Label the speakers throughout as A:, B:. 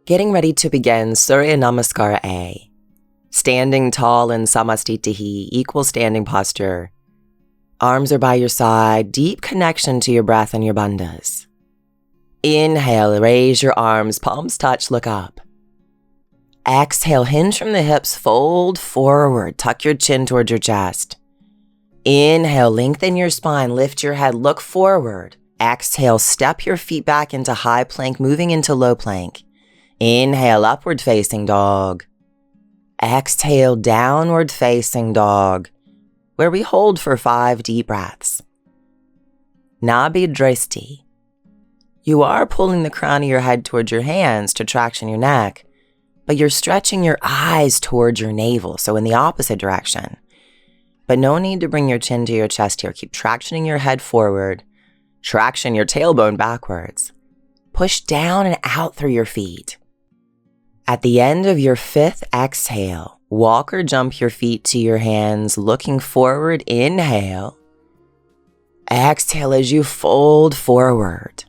A: Getting ready to begin Surya Namaskara A. Standing tall in Samastitihi, equal standing posture. Arms are by your side, deep connection to your breath and your bandhas. Inhale, raise your arms, palms touch, look up. Exhale, hinge from the hips, fold forward, tuck your chin towards your chest. Inhale, lengthen your spine, lift your head, look forward. Exhale, step your feet back into high plank, moving into low plank. Inhale, upward facing dog. Exhale, downward facing dog, where we hold for 5 deep breaths. Nabhi Dristi. You are pulling the crown of your head towards your hands to traction your neck, but you're stretching your eyes towards your navel, so in the opposite direction. But no need to bring your chin to your chest here. Keep tractioning your head forward, traction your tailbone backwards. Push down and out through your feet. At the end of your 5th exhale, walk or jump your feet to your hands, looking forward. Inhale. Exhale as you fold forward.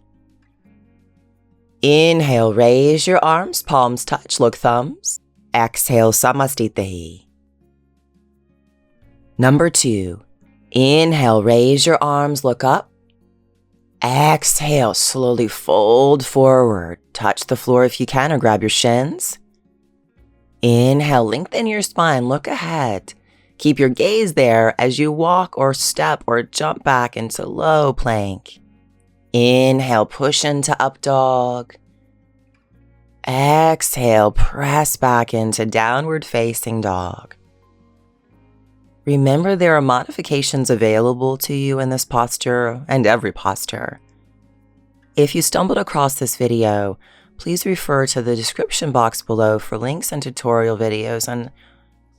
A: Inhale, raise your arms, palms touch, look thumbs. Exhale, Samastitihi. Number 2, inhale, raise your arms, look up. Exhale, slowly fold forward. Touch the floor if you can or grab your shins. Inhale, lengthen your spine, look ahead. Keep your gaze there as you walk or step or jump back into low plank. Inhale, push into up dog. Exhale, press back into downward facing dog. Remember, there are modifications available to you in this posture and every posture. If you stumbled across this video, please refer to the description box below for links and tutorial videos on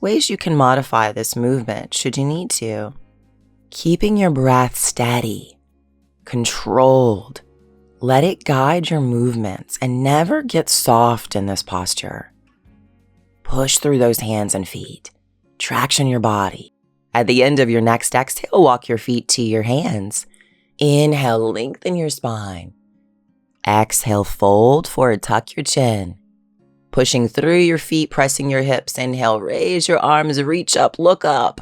A: ways you can modify this movement should you need to. Keeping your breath steady, controlled, let it guide your movements and never get soft in this posture. Push through those hands and feet. Traction your body. At the end of your next exhale, walk your feet to your hands. Inhale, lengthen your spine. Exhale, fold forward, tuck your chin. Pushing through your feet, pressing your hips. Inhale, raise your arms, reach up, look up.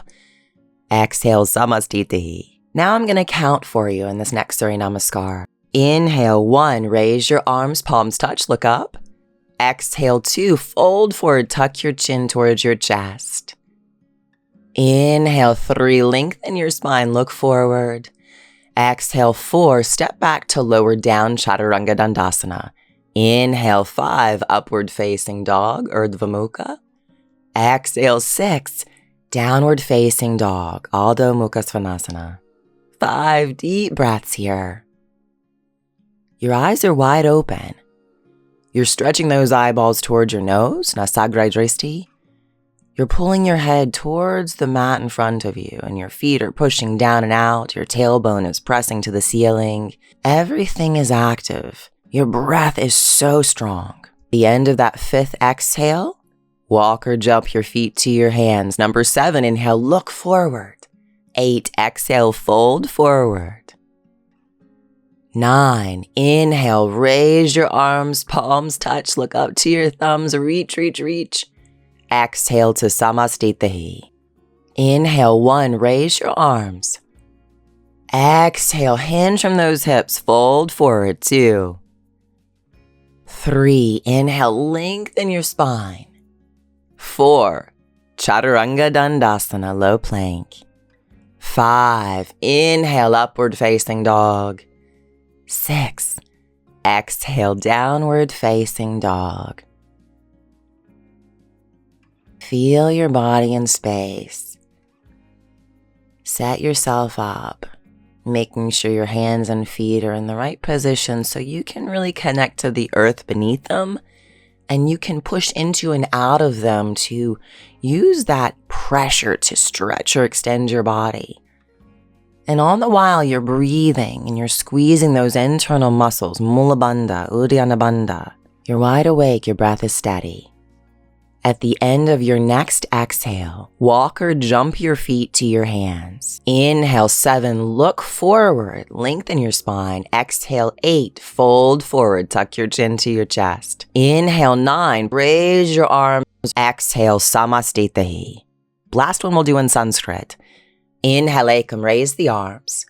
A: Exhale, Samastitihi. Now I'm going to count for you in this next Surya Namaskar. Inhale, 1, raise your arms, palms touch, look up. Exhale, 2, fold forward, tuck your chin towards your chest. Inhale, 3, lengthen your spine, look forward. Exhale, 4, step back to lower down, Chaturanga Dandasana. Inhale, 5, upward facing dog, Urdhva Mukha. Exhale, 6, downward facing dog, Adho Mukha Svanasana. 5 deep breaths here. Your eyes are wide open. You're stretching those eyeballs towards your nose, Nasagra Dristi. You're pulling your head towards the mat in front of you, and your feet are pushing down and out. Your tailbone is pressing to the ceiling. Everything is active. Your breath is so strong. The end of that 5th exhale, walk or jump your feet to your hands. Number 7, inhale, look forward. 8, exhale, fold forward. 9, inhale, raise your arms, palms touch, look up to your thumbs, reach, reach, reach. Exhale to Samastitihi. Inhale, 1, raise your arms. Exhale, hinge from those hips, fold forward. 2, 3, inhale, lengthen your spine. 4, Chaturanga Dandasana, low plank. 5, inhale, upward facing dog. 6, exhale, downward facing dog. Feel your body in space. Set yourself up, making sure your hands and feet are in the right position so you can really connect to the earth beneath them, and you can push into and out of them to use that pressure to stretch or extend your body. And all the while you're breathing and you're squeezing those internal muscles, Mula Bandha, Uddiyana Bandha. You're wide awake, your breath is steady. At the end of your next exhale, walk or jump your feet to your hands. Inhale 7, look forward, lengthen your spine. Exhale 8, fold forward, tuck your chin to your chest. Inhale 9, raise your arms. Exhale Samastitahi. Last one we'll do in Sanskrit. Inhale Ekam, raise the arms.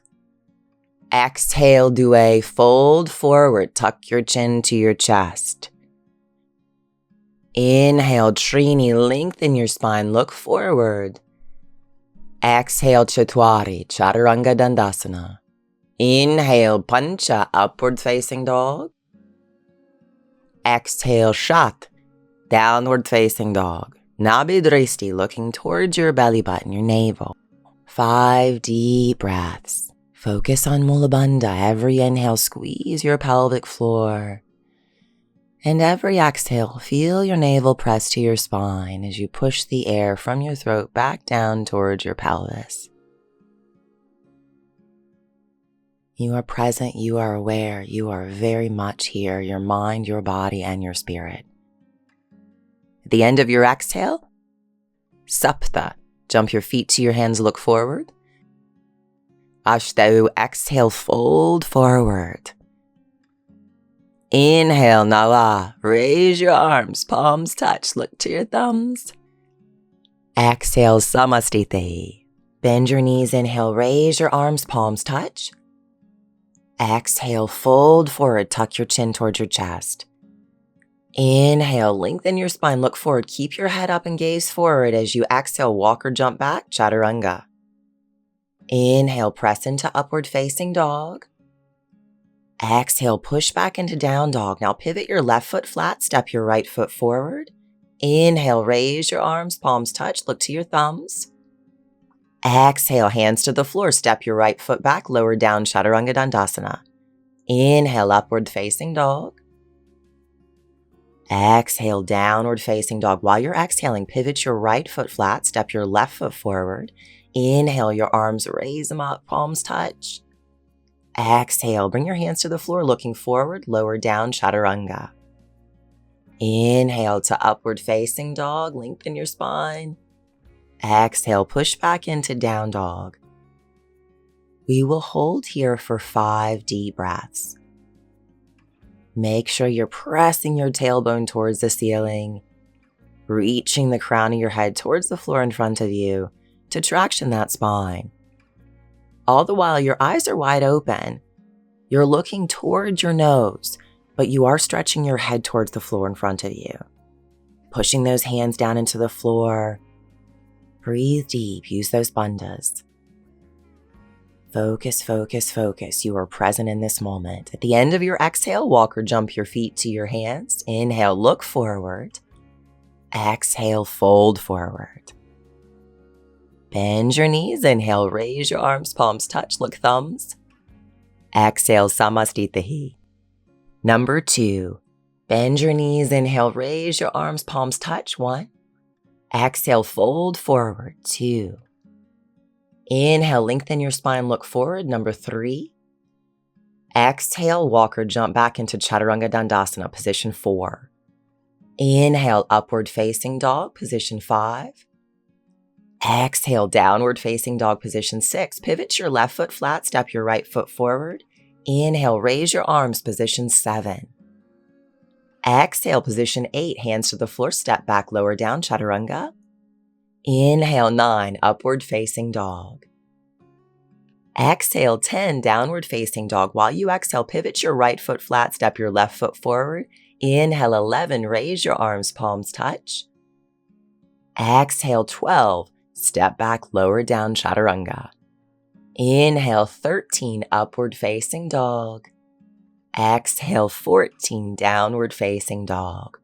A: Exhale Due, fold forward, tuck your chin to your chest. Inhale, Trini, lengthen your spine, look forward. Exhale, Chatwari, Chaturanga Dandasana. Inhale, Pancha, upward facing dog. Exhale, Shat, downward facing dog. Nabidristi, looking towards your belly button, your navel. 5 deep breaths. Focus on Mula Bandha. Every inhale, squeeze your pelvic floor. And every exhale, feel your navel press to your spine as you push the air from your throat back down towards your pelvis. You are present, you are aware, you are very much here, your mind, your body, and your spirit. At the end of your exhale, Sapta, jump your feet to your hands, look forward. Ashtau, exhale, fold forward. Inhale, Nava, raise your arms, palms touch, look to your thumbs. Exhale, Samastite, bend your knees, inhale, raise your arms, palms touch. Exhale, fold forward, tuck your chin towards your chest. Inhale, lengthen your spine, look forward, keep your head up and gaze forward. As you exhale, walk or jump back, Chaturanga. Inhale, press into upward facing dog. Exhale, push back into down dog. Now pivot your left foot flat, step your right foot forward. Inhale, raise your arms, palms touch, look to your thumbs. Exhale, hands to the floor, step your right foot back, lower down, Chaturanga Dandasana. Inhale, upward facing dog. Exhale, downward facing dog. While you're exhaling, pivot your right foot flat, step your left foot forward. Inhale, your arms, raise them up, palms touch. Exhale, bring your hands to the floor, looking forward, lower down, Chaturanga. Inhale to upward facing dog, lengthen your spine. Exhale, push back into down dog. We will hold here for 5 deep breaths. Make sure you're pressing your tailbone towards the ceiling, reaching the crown of your head towards the floor in front of you to traction that spine. All the while, your eyes are wide open. You're looking towards your nose, but you are stretching your head towards the floor in front of you. Pushing those hands down into the floor. Breathe deep. Use those bandhas. Focus, focus, focus. You are present in this moment. At the end of your exhale, walk or jump your feet to your hands. Inhale, look forward. Exhale, fold forward. Bend your knees. Inhale, raise your arms, palms touch, look thumbs. Exhale, Samastitahi. Number 2, bend your knees. Inhale, raise your arms, palms touch. 1. Exhale, fold forward. 2. Inhale, lengthen your spine, look forward. Number 3. Exhale, walk or jump back into Chaturanga Dandasana, position 4. Inhale, upward facing dog, position 5. Exhale, downward facing dog, position 6. Pivot your left foot flat, step your right foot forward. Inhale, raise your arms, position 7. Exhale, position 8, hands to the floor, step back, lower down, Chaturanga. Inhale, 9, upward facing dog. Exhale, 10, downward facing dog. While you exhale, pivot your right foot flat, step your left foot forward. Inhale, 11, raise your arms, palms touch. Exhale, 12. Step back, lower down, Chaturanga. Inhale, 13, upward facing dog. Exhale, 14, downward facing dog.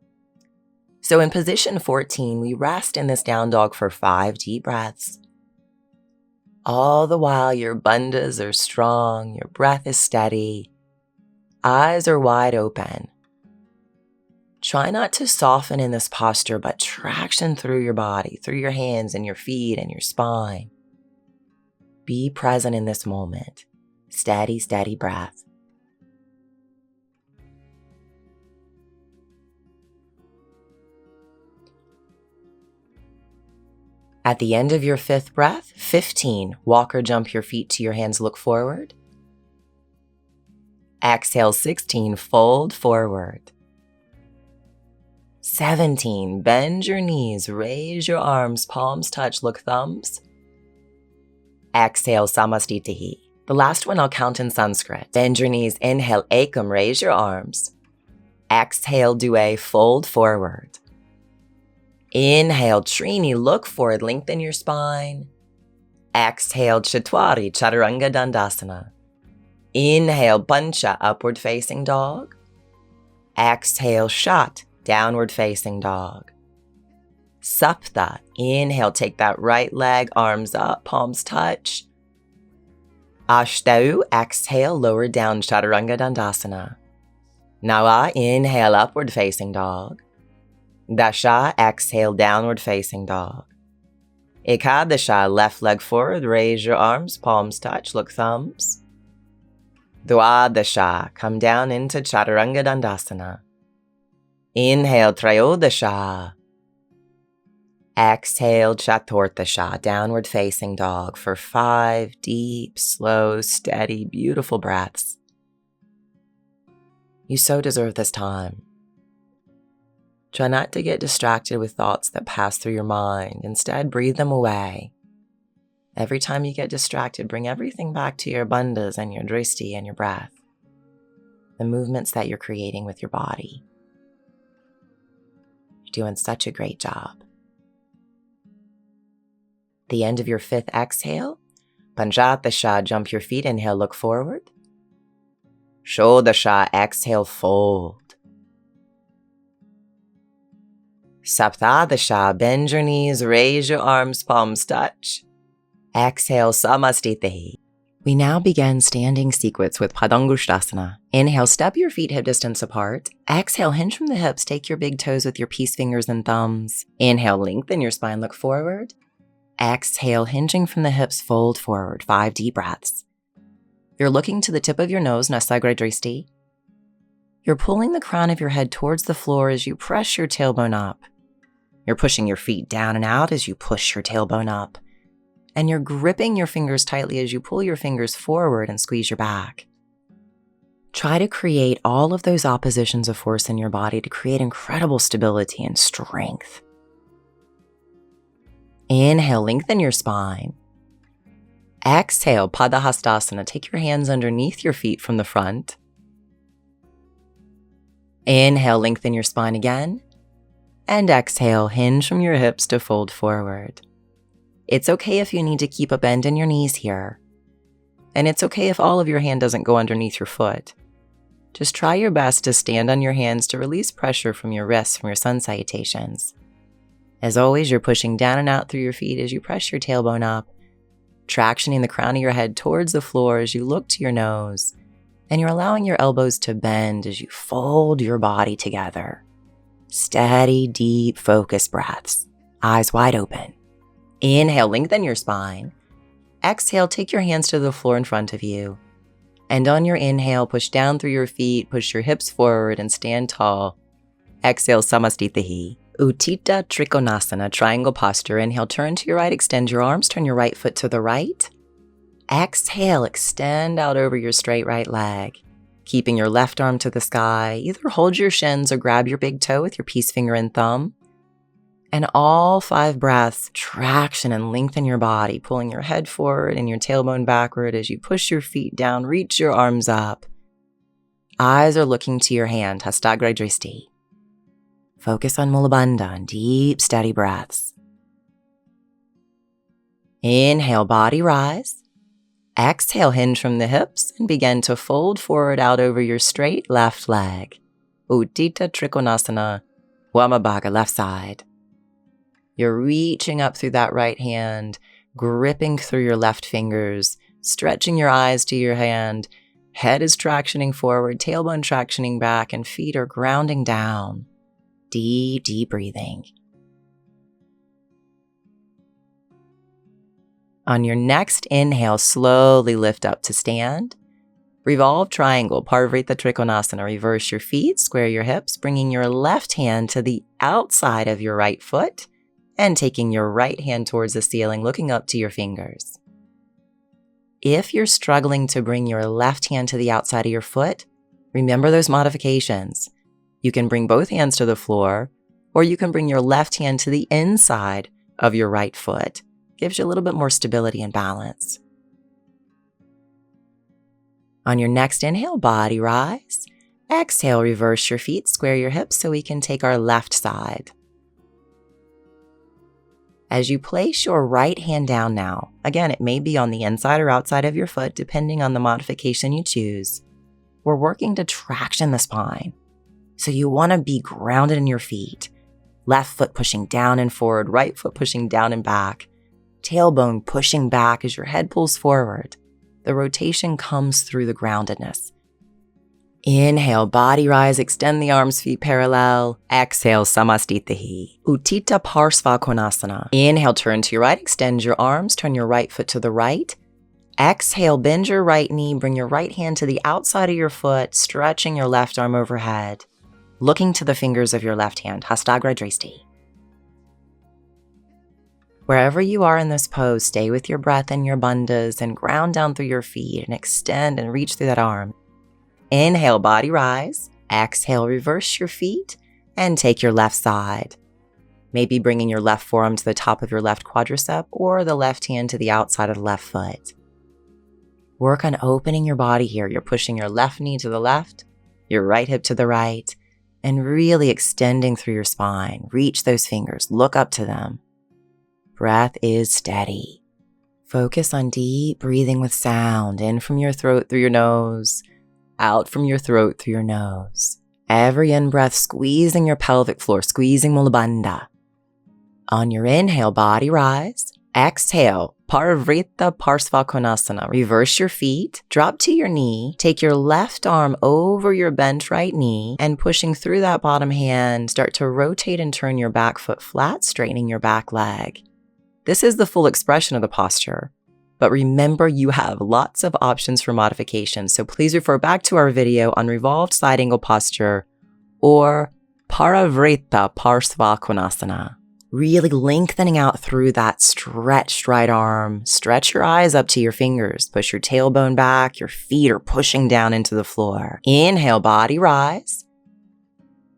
A: So in position 14, we rest in this down dog for 5 deep breaths. All the while your bandhas are strong, your breath is steady, eyes are wide open. Try not to soften in this posture, but traction through your body, through your hands and your feet and your spine. Be present in this moment. Steady, steady breath. At the end of your 5th breath, 15, walk or jump your feet to your hands, look forward. Exhale, 16, fold forward. 17, bend your knees, raise your arms, palms touch, look thumbs. Exhale, Samastitihi. The last one I'll count in Sanskrit. Bend your knees, inhale, Ekam, raise your arms. Exhale, Due, fold forward. Inhale, Trini, look forward, lengthen your spine. Exhale, Chatwari, Chaturanga Dandasana. Inhale, Pancha, upward facing dog. Exhale, Shat, downward facing dog. Sapta, inhale, take that right leg, arms up, palms touch. Ashtau, exhale, lower down, Chaturanga Dandasana. Nawa, inhale, upward facing dog. Dasha, exhale, downward facing dog. Ekadasha, left leg forward, raise your arms, palms touch, look thumbs. Dwadasha, come down into Chaturanga Dandasana. Inhale, Trayodasha. Exhale, Chaturthasha, downward facing dog for 5 deep, slow, steady, beautiful breaths. You so deserve this time. Try not to get distracted with thoughts that pass through your mind. Instead, breathe them away. Every time you get distracted, bring everything back to your bandhas and your dristi and your breath. The movements that you're creating with your body. You're doing such a great job. The end of your 5th exhale, Panchatasha, jump your feet, inhale, look forward. Shodasha, exhale, fold. Saptadasha, bend your knees, raise your arms, palms touch. Exhale, Samastitihi. We now begin standing sequence with Padangusthasana. Inhale, step your feet hip distance apart. Exhale, hinge from the hips, take your big toes with your peace fingers and thumbs. Inhale, lengthen your spine, look forward. Exhale, hinging from the hips, fold forward, 5 deep breaths. You're looking to the tip of your nose, Nasagra Dristi. You're pulling the crown of your head towards the floor as you press your tailbone up. You're pushing your feet down and out as you push your tailbone up. And you're gripping your fingers tightly as you pull your fingers forward and squeeze your back. Try to create all of those oppositions of force in your body to create incredible stability and strength. Inhale, lengthen your spine. Exhale, Padahastasana. Take your hands underneath your feet from the front. Inhale, lengthen your spine again. And exhale, hinge from your hips to fold forward. It's okay if you need to keep a bend in your knees here. And it's okay if all of your hand doesn't go underneath your foot. Just try your best to stand on your hands to release pressure from your wrists from your sun salutations. As always, you're pushing down and out through your feet as you press your tailbone up, tractioning the crown of your head towards the floor as you look to your nose, and you're allowing your elbows to bend as you fold your body together. Steady, deep, focused breaths. Eyes wide open. Inhale, lengthen your spine. Exhale, take your hands to the floor in front of you. And on your inhale, push down through your feet, push your hips forward and stand tall. Exhale, Samastitihi. Uttita Trikonasana, triangle posture. Inhale, turn to your right, extend your arms, turn your right foot to the right. Exhale, extend out over your straight right leg. Keeping your left arm to the sky, either hold your shins or grab your big toe with your peace finger and thumb. And all 5 breaths, traction and lengthen your body, pulling your head forward and your tailbone backward as you push your feet down, reach your arms up. Eyes are looking to your hand, Hastagra Dristi. Focus on Mulabandha and deep, steady breaths. Inhale, body rise. Exhale, hinge from the hips and begin to fold forward out over your straight left leg. Uttita Trikonasana, Wamabhaga, left side. You're reaching up through that right hand, gripping through your left fingers, stretching your eyes to your hand. Head is tractioning forward, tailbone tractioning back, and feet are grounding down. Deep, deep breathing. On your next inhale, slowly lift up to stand. Revolve triangle, Parvrita Trikonasana. Reverse your feet, square your hips, bringing your left hand to the outside of your right foot. and taking your right hand towards the ceiling, looking up to your fingers. If you're struggling to bring your left hand to the outside of your foot, remember those modifications. You can bring both hands to the floor, or you can bring your left hand to the inside of your right foot. Gives you a little bit more stability and balance. On your next inhale, body rise. Exhale, reverse your feet, square your hips so we can take our left side. As you place your right hand down now, again, it may be on the inside or outside of your foot, depending on the modification you choose. We're working to traction the spine. So you want to be grounded in your feet. Left foot pushing down and forward, right foot pushing down and back. Tailbone pushing back as your head pulls forward. The rotation comes through the groundedness. Inhale, body rise, extend the arms, feet parallel. Exhale, Samastitihi. Uttita Parsva Konasana. Inhale, turn to your right, extend your arms, turn your right foot to the right. Exhale, bend your right knee, bring your right hand to the outside of your foot, stretching your left arm overhead. Looking to the fingers of your left hand, Hastagra Dristi. Wherever you are in this pose, stay with your breath and your bandhas and ground down through your feet and extend and reach through that arm. Inhale, body rise. Exhale, reverse your feet and take your left side. Maybe bringing your left forearm to the top of your left quadricep or the left hand to the outside of the left foot. Work on opening your body here. You're pushing your left knee to the left, your right hip to the right, and really extending through your spine. Reach those fingers, look up to them. Breath is steady. Focus on deep breathing with sound, in from your throat through your nose, out from your throat through your nose. Every in-breath squeezing your pelvic floor, squeezing Mulabandha. On your inhale, body rise. Exhale, Parivrita Parsva Konasana. Reverse your feet, drop to your knee, take your left arm over your bent right knee, and pushing through that bottom hand, start to rotate and turn your back foot flat, straightening your back leg. This is the full expression of the posture, but remember you have lots of options for modification, so please refer back to our video on revolved side angle posture or Parivrita Parsva Konasana. Really lengthening out through that stretched right arm. Stretch your eyes up to your fingers. Push your tailbone back. Your feet are pushing down into the floor. Inhale, body rise.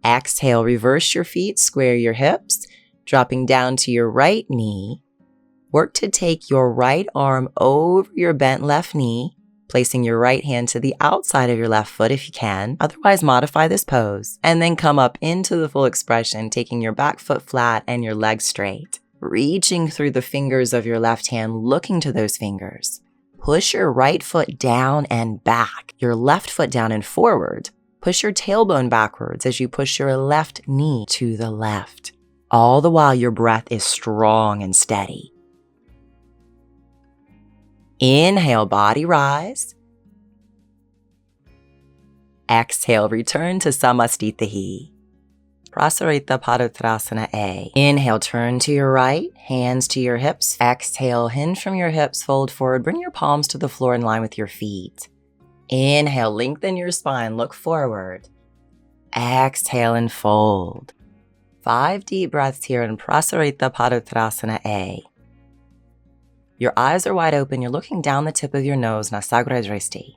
A: Exhale, reverse your feet, square your hips, dropping down to your right knee. Work to take your right arm over your bent left knee, placing your right hand to the outside of your left foot if you can. Otherwise, modify this pose. And then come up into the full expression, taking your back foot flat and your legs straight. Reaching through the fingers of your left hand, looking to those fingers. Push your right foot down and back, your left foot down and forward. Push your tailbone backwards as you push your left knee to the left. All the while your breath is strong and steady. Inhale, body rise. Exhale, return to Samastitihi. Prasarita Padottanasana A. Inhale, turn to your right, hands to your hips. Exhale, hinge from your hips, fold forward. Bring your palms to the floor in line with your feet. Inhale, lengthen your spine, look forward. Exhale and fold. 5 deep breaths here in Prasarita Padottanasana A. Your eyes are wide open. You're looking down the tip of your nose, Nasagra Dristi.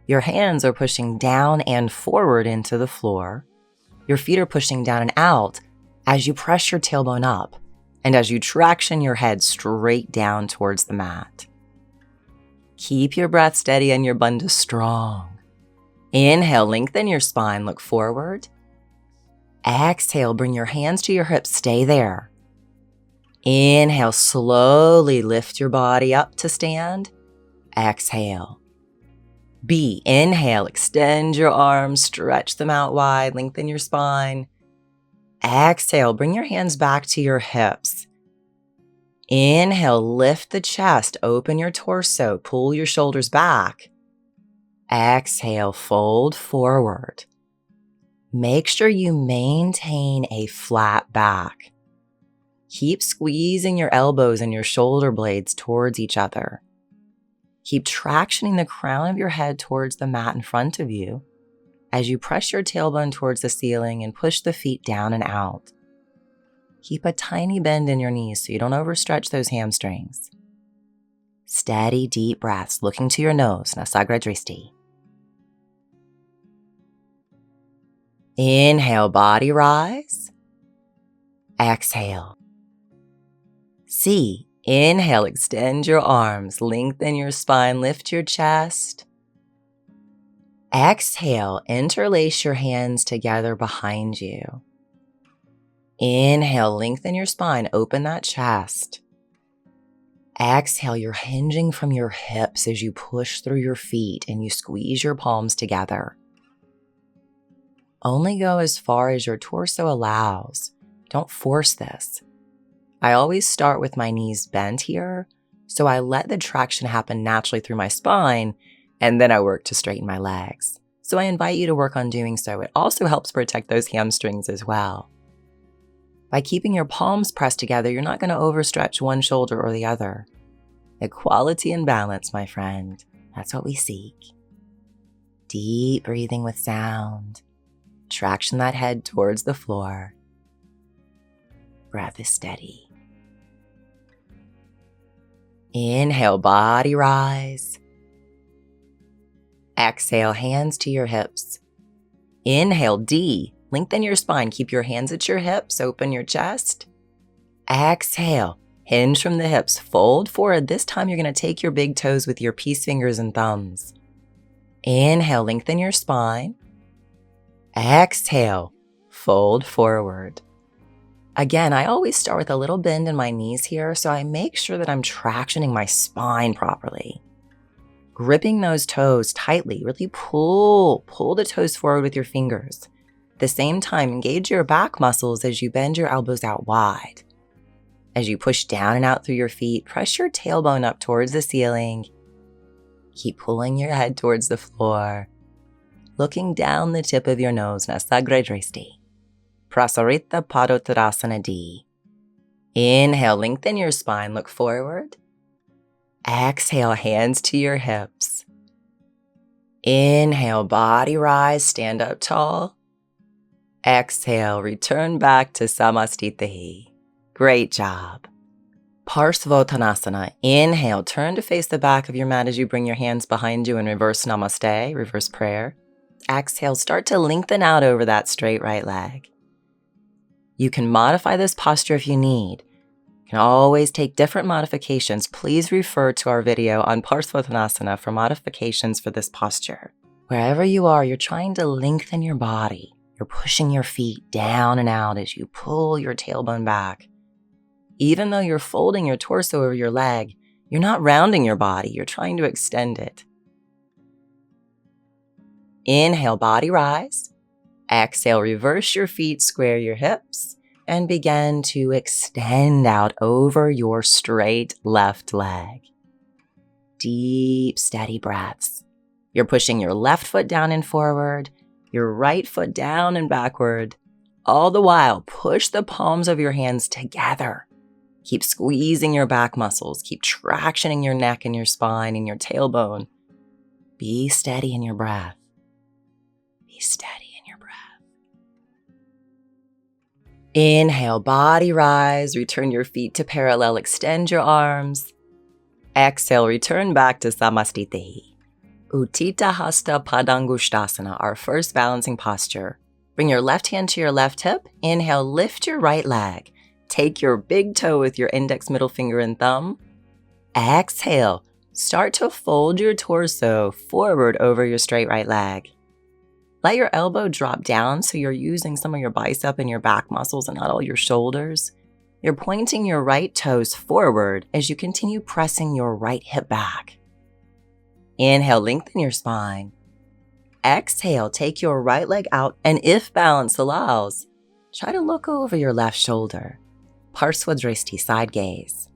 A: Your hands are pushing down and forward into the floor. Your feet are pushing down and out as you press your tailbone up and as you traction your head straight down towards the mat. Keep your breath steady and your bandha strong. Inhale, lengthen your spine, look forward. Exhale, bring your hands to your hips, stay there. Inhale, slowly lift your body up to stand. Exhale. B, inhale, extend your arms, stretch them out wide, lengthen your spine. Exhale, bring your hands back to your hips. Inhale, lift the chest, open your torso, pull your shoulders back. Exhale, fold forward. Make sure you maintain a flat back. Keep squeezing your elbows and your shoulder blades towards each other. Keep tractioning the crown of your head towards the mat in front of you as you press your tailbone towards the ceiling and push the feet down and out. Keep a tiny bend in your knees so you don't overstretch those hamstrings. Steady, deep breaths, looking to your nose, Nasagra Dristi. Inhale, body rise. Exhale. C. Inhale, extend your arms, lengthen your spine, lift your chest. Exhale, interlace your hands together behind you. Inhale, lengthen your spine, open that chest. Exhale, you're hinging from your hips as you push through your feet and you squeeze your palms together. Only go as far as your torso allows. Don't force this. I always start with my knees bent here, so I let the traction happen naturally through my spine, and then I work to straighten my legs. So I invite you to work on doing so. It also helps protect those hamstrings as well. By keeping your palms pressed together, you're not going to overstretch one shoulder or the other. Equality and balance, my friend. That's what we seek. Deep breathing with sound. Traction that head towards the floor. Breath is steady. Inhale, body rise. Exhale, hands to your hips. Inhale, D. Lengthen your spine. Keep your hands at your hips. Open your chest. Exhale, hinge from the hips. Fold forward. This time you're going to take your big toes with your peace fingers and thumbs. Inhale, lengthen your spine. Exhale, fold forward. Again, I always start with a little bend in my knees here, so I make sure that I'm tractioning my spine properly. Gripping those toes tightly, really pull the toes forward with your fingers. At the same time, engage your back muscles as you bend your elbows out wide. As you push down and out through your feet, press your tailbone up towards the ceiling. Keep pulling your head towards the floor. Looking down the tip of your nose, Nasagra Dristi. Prasarita Padottanasana D. Inhale, lengthen your spine, look forward. Exhale, hands to your hips. Inhale, body rise, stand up tall. Exhale, return back to Samastitihi. Great job. Parsvottanasana. Inhale, turn to face the back of your mat as you bring your hands behind you in reverse namaste, reverse prayer. Exhale, start to lengthen out over that straight right leg. You can modify this posture if you need. You can always take different modifications. Please refer to our video on Parsvottanasana for modifications for this posture. Wherever you are, you're trying to lengthen your body. You're pushing your feet down and out as you pull your tailbone back. Even though you're folding your torso over your leg, you're not rounding your body. You're trying to extend it. Inhale, body rise. Exhale, reverse your feet, square your hips, and begin to extend out over your straight left leg. Deep, steady breaths. You're pushing your left foot down and forward, your right foot down and backward. All the while, push the palms of your hands together. Keep squeezing your back muscles. Keep tractioning your neck and your spine and your tailbone. Be steady in your breath. Be steady in your breath. Inhale, body rise. Return your feet to parallel. Extend your arms. Exhale, return back to Samastitihi. Uttita Hasta Padangusthasana, our first balancing posture. Bring your left hand to your left hip. Inhale, lift your right leg. Take your big toe with your index, middle finger, and thumb. Exhale, start to fold your torso forward over your straight right leg. Let your elbow drop down so you're using some of your bicep and your back muscles and not all your shoulders. You're pointing your right toes forward as you continue pressing your right hip back. Inhale, lengthen your spine. Exhale, take your right leg out, and if balance allows, try to look over your left shoulder. Parsvadristi, side gaze.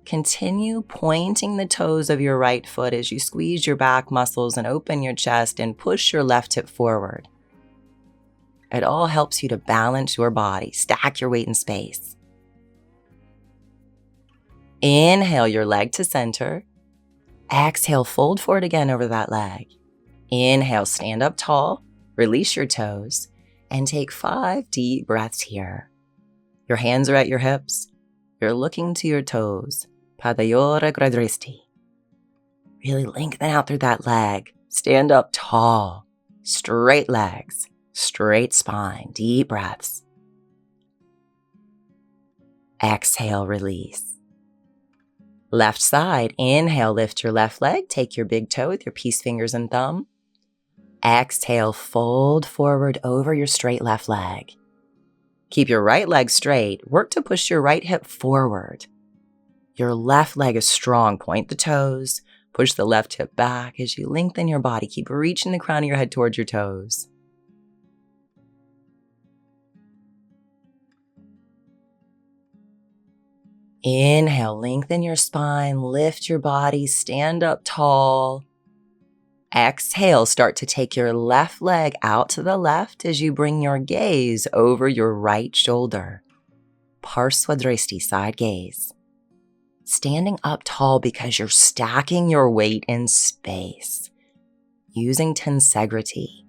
A: Continue pointing the toes of your right foot as you squeeze your back muscles and open your chest and push your left hip forward. It all helps you to balance your body, stack your weight in space. Inhale your leg to center. Exhale, fold forward again over that leg. Inhale, stand up tall, release your toes, and take 5 deep breaths here. Your hands are at your hips. You're looking to your toes. Padayora Gradristi. Really lengthen out through that leg. Stand up tall. Straight legs. Straight spine. Deep breaths. Exhale, release. Left side, inhale, lift your left leg. Take your big toe with your peace fingers and thumb. Exhale, fold forward over your straight left leg. Keep your right leg straight. Work to push your right hip forward. Your left leg is strong. Point the toes. Push the left hip back as you lengthen your body. Keep reaching the crown of your head towards your toes. Inhale, lengthen your spine, lift your body, stand up tall. Exhale, start to take your left leg out to the left as you bring your gaze over your right shoulder. Parsvadristi, side gaze. Standing up tall because you're stacking your weight in space. Using tensegrity.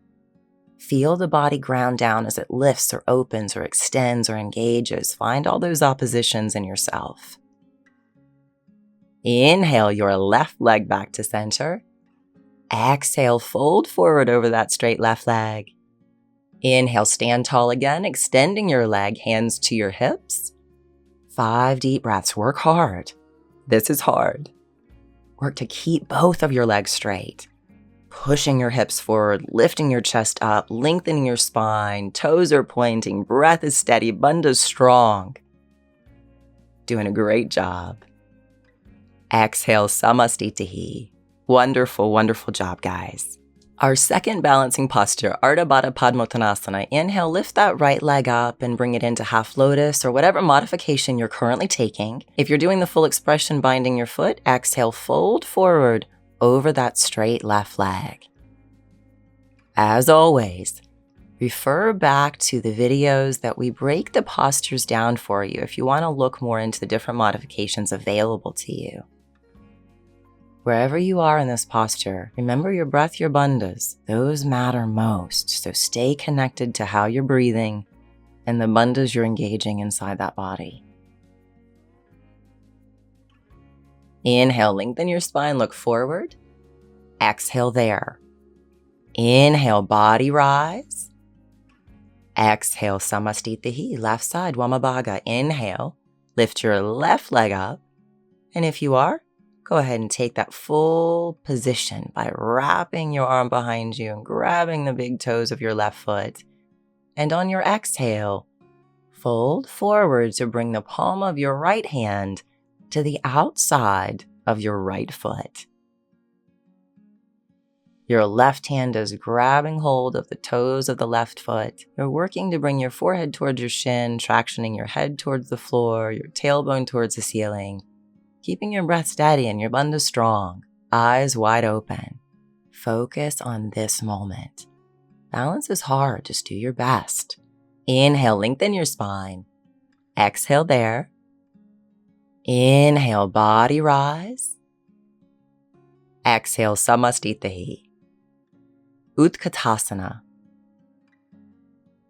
A: Feel the body ground down as it lifts or opens or extends or engages. Find all those oppositions in yourself. Inhale your left leg back to center. Exhale, fold forward over that straight left leg. Inhale, stand tall again, extending your leg, hands to your hips. 5 deep breaths. Work hard. This is hard. Work to keep both of your legs straight. Pushing your hips forward, lifting your chest up, lengthening your spine, toes are pointing, breath is steady, bandha's strong. Doing a great job. Exhale, samastitihi. Wonderful, wonderful job, guys. Our second balancing posture, Ardha Baddha Padmottanasana. Inhale, lift that right leg up and bring it into half lotus or whatever modification you're currently taking. If you're doing the full expression binding your foot, exhale, fold forward over that straight left leg. As always, refer back to the videos that we break the postures down for you if you want to look more into the different modifications available to you. Wherever you are in this posture, remember your breath, your bandhas. Those matter most, so stay connected to how you're breathing and the bandhas you're engaging inside that body. Inhale, lengthen your spine, look forward. Exhale there. Inhale, body rise. Exhale, samastitihi, left side, Wamabhaga. Inhale, lift your left leg up. And if you are, go ahead and take that full position by wrapping your arm behind you and grabbing the big toes of your left foot. And on your exhale, fold forward to bring the palm of your right hand to the outside of your right foot. Your left hand is grabbing hold of the toes of the left foot. You're working to bring your forehead towards your shin, tractioning your head towards the floor, your tailbone towards the ceiling. Keeping your breath steady and your bandha strong. Eyes wide open. Focus on this moment. Balance is hard, just do your best. Inhale, lengthen your spine. Exhale there. Inhale, body rise. Exhale, samastitihi. Utkatasana.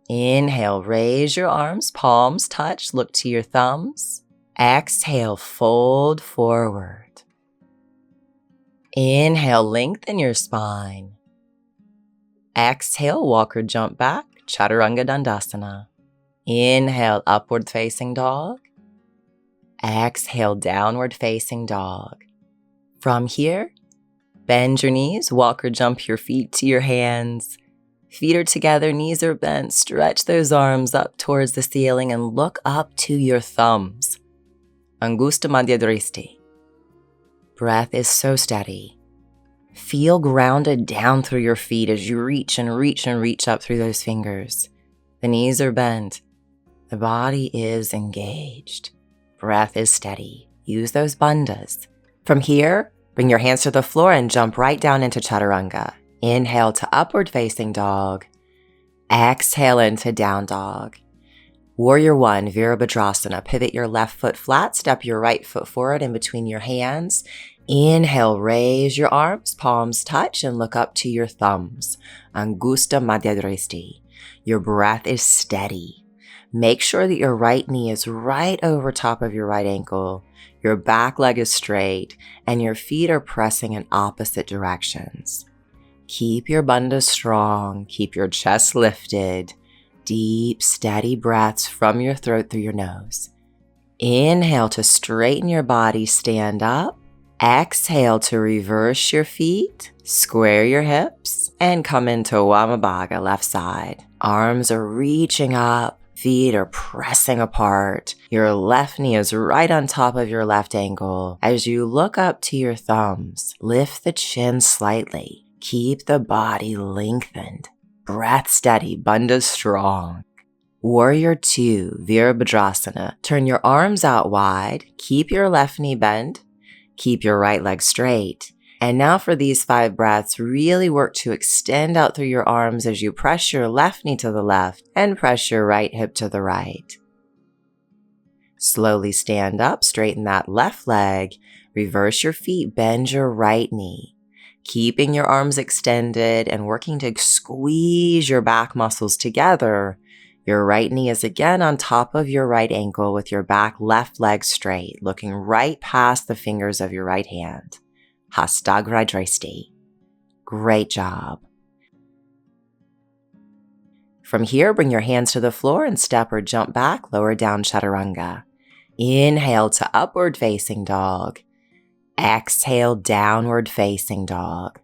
A: Inhale, raise your arms, palms touch, look to your thumbs. Exhale, fold forward. Inhale, lengthen your spine. Exhale, walk or jump back, Chaturanga Dandasana. Inhale, upward facing dog. Exhale, downward facing dog. From here, bend your knees, walk or jump your feet to your hands. Feet are together, knees are bent. Stretch those arms up towards the ceiling and look up to your thumbs. Angusta Madhya Dristi. Breath is so steady. Feel grounded down through your feet as you reach and reach and reach up through those fingers. The knees are bent. The body is engaged. Breath is steady. Use those bandhas. From here, bring your hands to the floor and jump right down into Chaturanga. Inhale to upward facing dog. Exhale into down dog. Warrior 1, Virabhadrasana. Pivot your left foot flat, step your right foot forward in between your hands. Inhale, raise your arms, palms touch, and look up to your thumbs. Angusta Madhya Dristi. Your breath is steady. Make sure that your right knee is right over top of your right ankle, your back leg is straight, and your feet are pressing in opposite directions. Keep your bandha strong, keep your chest lifted. Deep, steady breaths from your throat through your nose. Inhale to straighten your body, stand up. Exhale to reverse your feet, square your hips, and come into Wamabhaga, left side. Arms are reaching up, feet are pressing apart. Your left knee is right on top of your left ankle. As you look up to your thumbs, lift the chin slightly. Keep the body lengthened. Breath steady, bandha strong. Warrior 2, Virabhadrasana. Turn your arms out wide. Keep your left knee bent. Keep your right leg straight. And now for these 5 breaths, really work to extend out through your arms as you press your left knee to the left and press your right hip to the right. Slowly stand up, straighten that left leg, reverse your feet, bend your right knee. Keeping your arms extended and working to squeeze your back muscles together. Your right knee is again on top of your right ankle with your back left leg straight, looking right past the fingers of your right hand. Hastagradristi. Great job. From here, bring your hands to the floor and step or jump back, lower down chaturanga. Inhale to upward facing dog. Exhale, downward facing dog.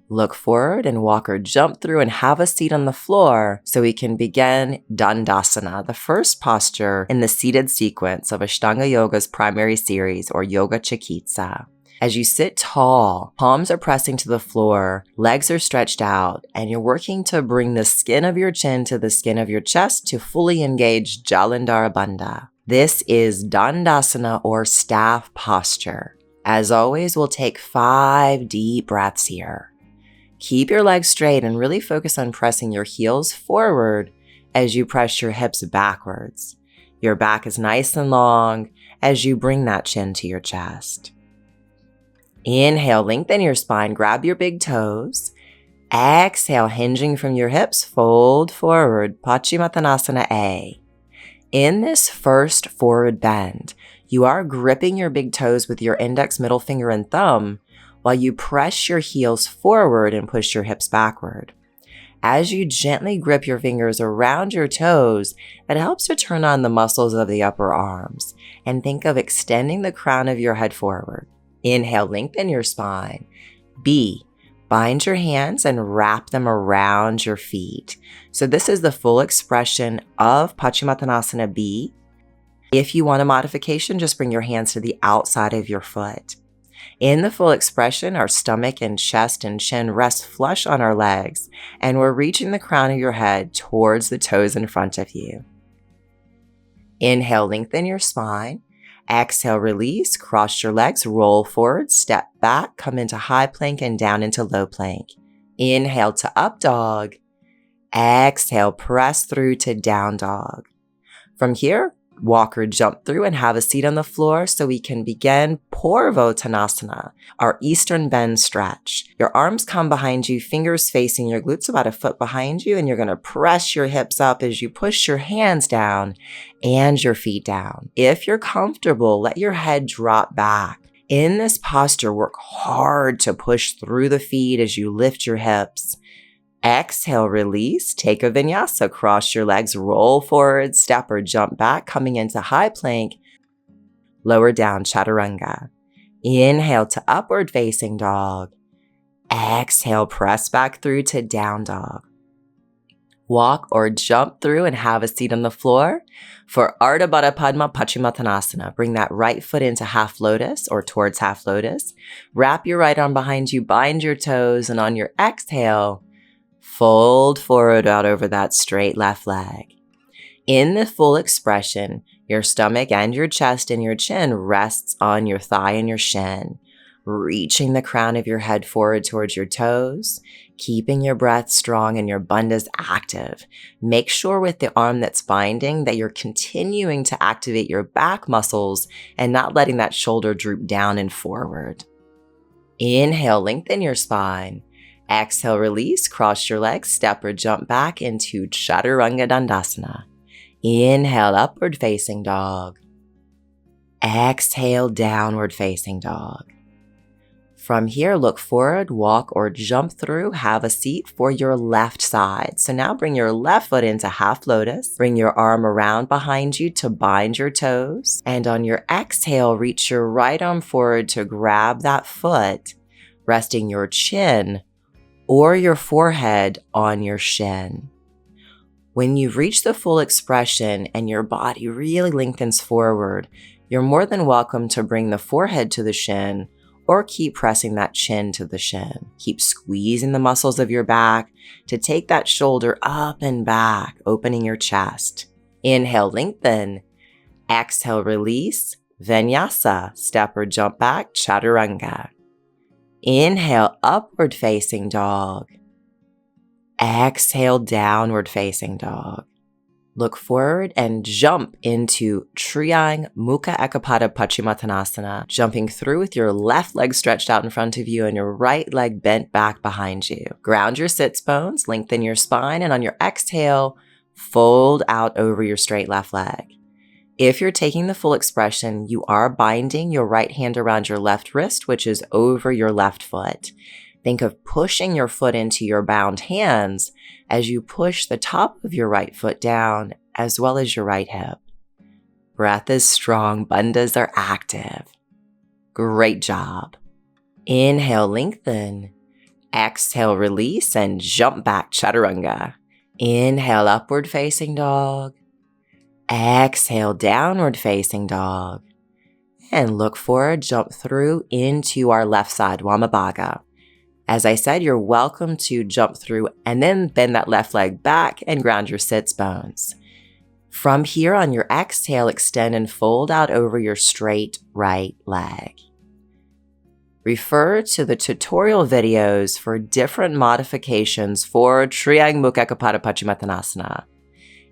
A: Look forward and walk or jump through and have a seat on the floor so we can begin Dandasana, the first posture in the seated sequence of Ashtanga Yoga's primary series, or Yoga Chikitsa. As you sit tall, palms are pressing to the floor, legs are stretched out, and you're working to bring the skin of your chin to the skin of your chest to fully engage Jalandhara Bandha. This is Dandasana, or staff posture. As always, we'll take 5 deep breaths here. Keep your legs straight and really focus on pressing your heels forward as you press your hips backwards. Your back is nice and long as you bring that chin to your chest. Inhale, lengthen your spine, grab your big toes. Exhale, hinging from your hips, fold forward, Paschimottanasana A. In this first forward bend, you are gripping your big toes with your index, middle finger, and thumb while you press your heels forward and push your hips backward. As you gently grip your fingers around your toes, that helps to turn on the muscles of the upper arms. And think of extending the crown of your head forward. Inhale, lengthen your spine. B, bind your hands and wrap them around your feet. So this is the full expression of Paschimottanasana B. If you want a modification, just bring your hands to the outside of your foot. In the full expression, our stomach and chest and chin rest flush on our legs, and we're reaching the crown of your head towards the toes in front of you. Inhale, lengthen your spine. Exhale, release, cross your legs, roll forward, step back, come into high plank and down into low plank. Inhale to up dog. Exhale, press through to down dog. From here, walk or jump through and have a seat on the floor so we can begin Purvottanasana, our eastern bend stretch. Your arms come behind you, fingers facing your glutes about a foot behind you, and you're going to press your hips up as you push your hands down and your feet down. If you're comfortable, let your head drop back. In this posture, work hard to push through the feet as you lift your hips. Exhale, release, take a vinyasa, cross your legs, roll forward, step or jump back, coming into high plank, lower down chaturanga. Inhale to upward facing dog. Exhale, press back through to down dog. Walk or jump through and have a seat on the floor for Ardha Baddha Padma Paschimottanasana. Bring that right foot into half lotus or towards half lotus. Wrap your right arm behind you, bind your toes, and on your exhale, fold forward out over that straight left leg. In the full expression, your stomach and your chest and your chin rests on your thigh and your shin, reaching the crown of your head forward towards your toes, keeping your breath strong and your bandhas active. Make sure with the arm that's binding that you're continuing to activate your back muscles and not letting that shoulder droop down and forward. Inhale, lengthen your spine. Exhale, release, cross your legs, step or jump back into Chaturanga Dandasana. Inhale, upward facing dog. Exhale, downward facing dog. From here, look forward, walk or jump through, have a seat for your left side. So now bring your left foot into half lotus. Bring your arm around behind you to bind your toes. And on your exhale, reach your right arm forward to grab that foot, resting your chin or your forehead on your shin. When you've reached the full expression and your body really lengthens forward, you're more than welcome to bring the forehead to the shin or keep pressing that chin to the shin. Keep squeezing the muscles of your back to take that shoulder up and back, opening your chest. Inhale, lengthen. Exhale, release. Vinyasa, step or jump back, chaturanga. Inhale, upward facing dog. Exhale, downward facing dog. Look forward and jump into Triyang Mukha Ekapada Paschimottanasana, jumping through with your left leg stretched out in front of you and your right leg bent back behind you. Ground your sits bones, lengthen your spine, and on your exhale, fold out over your straight left leg. If you're taking the full expression, you are binding your right hand around your left wrist, which is over your left foot. Think of pushing your foot into your bound hands as you push the top of your right foot down, as well as your right hip. Breath is strong, bandhas are active. Great job. Inhale, lengthen. Exhale, release, and jump back, chaturanga. Inhale, upward facing dog. Exhale, downward facing dog. And look forward, jump through into our left side, Wamabhaga. As I said, you're welcome to jump through and then bend that left leg back and ground your sits bones. From here, on your exhale, extend and fold out over your straight right leg. Refer to the tutorial videos for different modifications for Triyang Mukha Ekapada Paschimottanasana.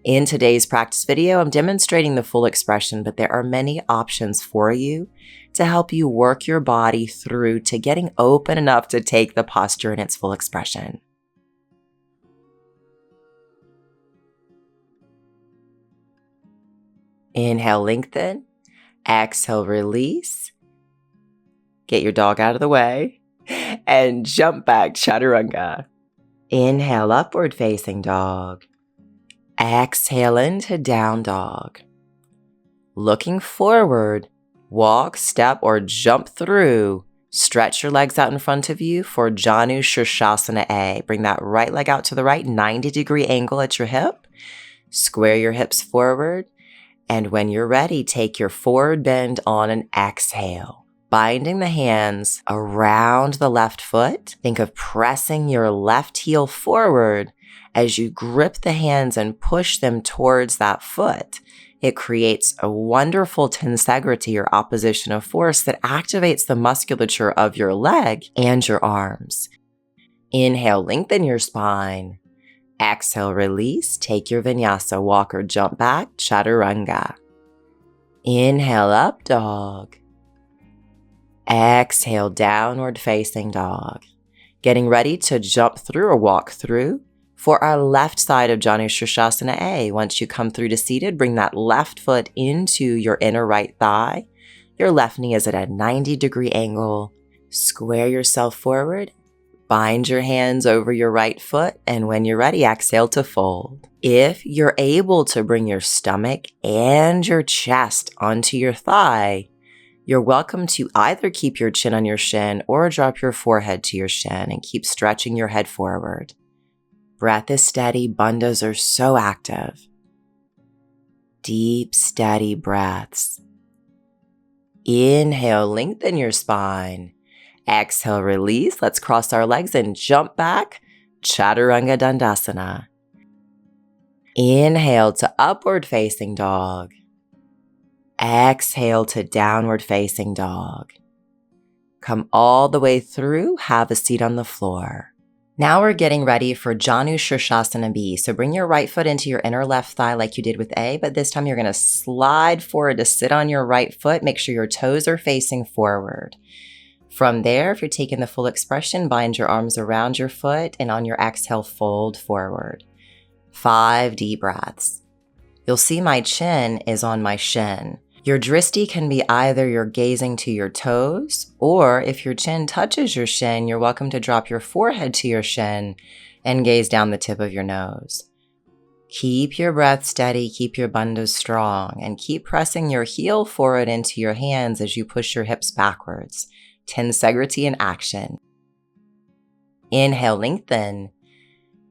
A: In today's practice video, I'm demonstrating the full expression, but there are many options for you to help you work your body through to getting open enough to take the posture in its full expression. Inhale, lengthen. Exhale, release. Get your dog out of the way and jump back, chaturanga. Inhale, upward facing dog. Exhale into down dog. Looking forward, walk, step, or jump through. Stretch your legs out in front of you for Janu Shirshasana A. Bring that right leg out to the right, 90-degree angle at your hip. Square your hips forward. And when you're ready, take your forward bend on an exhale. Binding the hands around the left foot. Think of pressing your left heel forward as you grip the hands and push them towards that foot. It creates a wonderful tensegrity or opposition of force that activates the musculature of your leg and your arms. Inhale, lengthen your spine. Exhale, release. Take your vinyasa, walk or jump back, chaturanga. Inhale, up dog. Exhale, downward facing dog. Getting ready to jump through or walk through for our left side of Janu Shirshasana A. Once you come through to seated, bring that left foot into your inner right thigh. Your left knee is at a 90-degree angle. Square yourself forward. Bind your hands over your right foot, and when you're ready, exhale to fold. If you're able to bring your stomach and your chest onto your thigh, you're welcome to either keep your chin on your shin or drop your forehead to your shin and keep stretching your head forward. Breath is steady, bandhas are so active. Deep, steady breaths. Inhale, lengthen your spine. Exhale, release. Let's cross our legs and jump back, chaturanga dandasana. Inhale to upward facing dog. Exhale to downward facing dog. Come all the way through, have a seat on the floor. Now we're getting ready for Janu Shirshasana B. So bring your right foot into your inner left thigh like you did with A, but this time you're going to slide forward to sit on your right foot. Make sure your toes are facing forward. From there, if you're taking the full expression, bind your arms around your foot and on your exhale, fold forward. 5 deep breaths. You'll see my chin is on my shin. Your drishti can be either you're gazing to your toes, or if your chin touches your shin, you're welcome to drop your forehead to your shin and gaze down the tip of your nose. Keep your breath steady, keep your bandhas strong, and keep pressing your heel forward into your hands as you push your hips backwards. Tensegrity in action. Inhale, lengthen.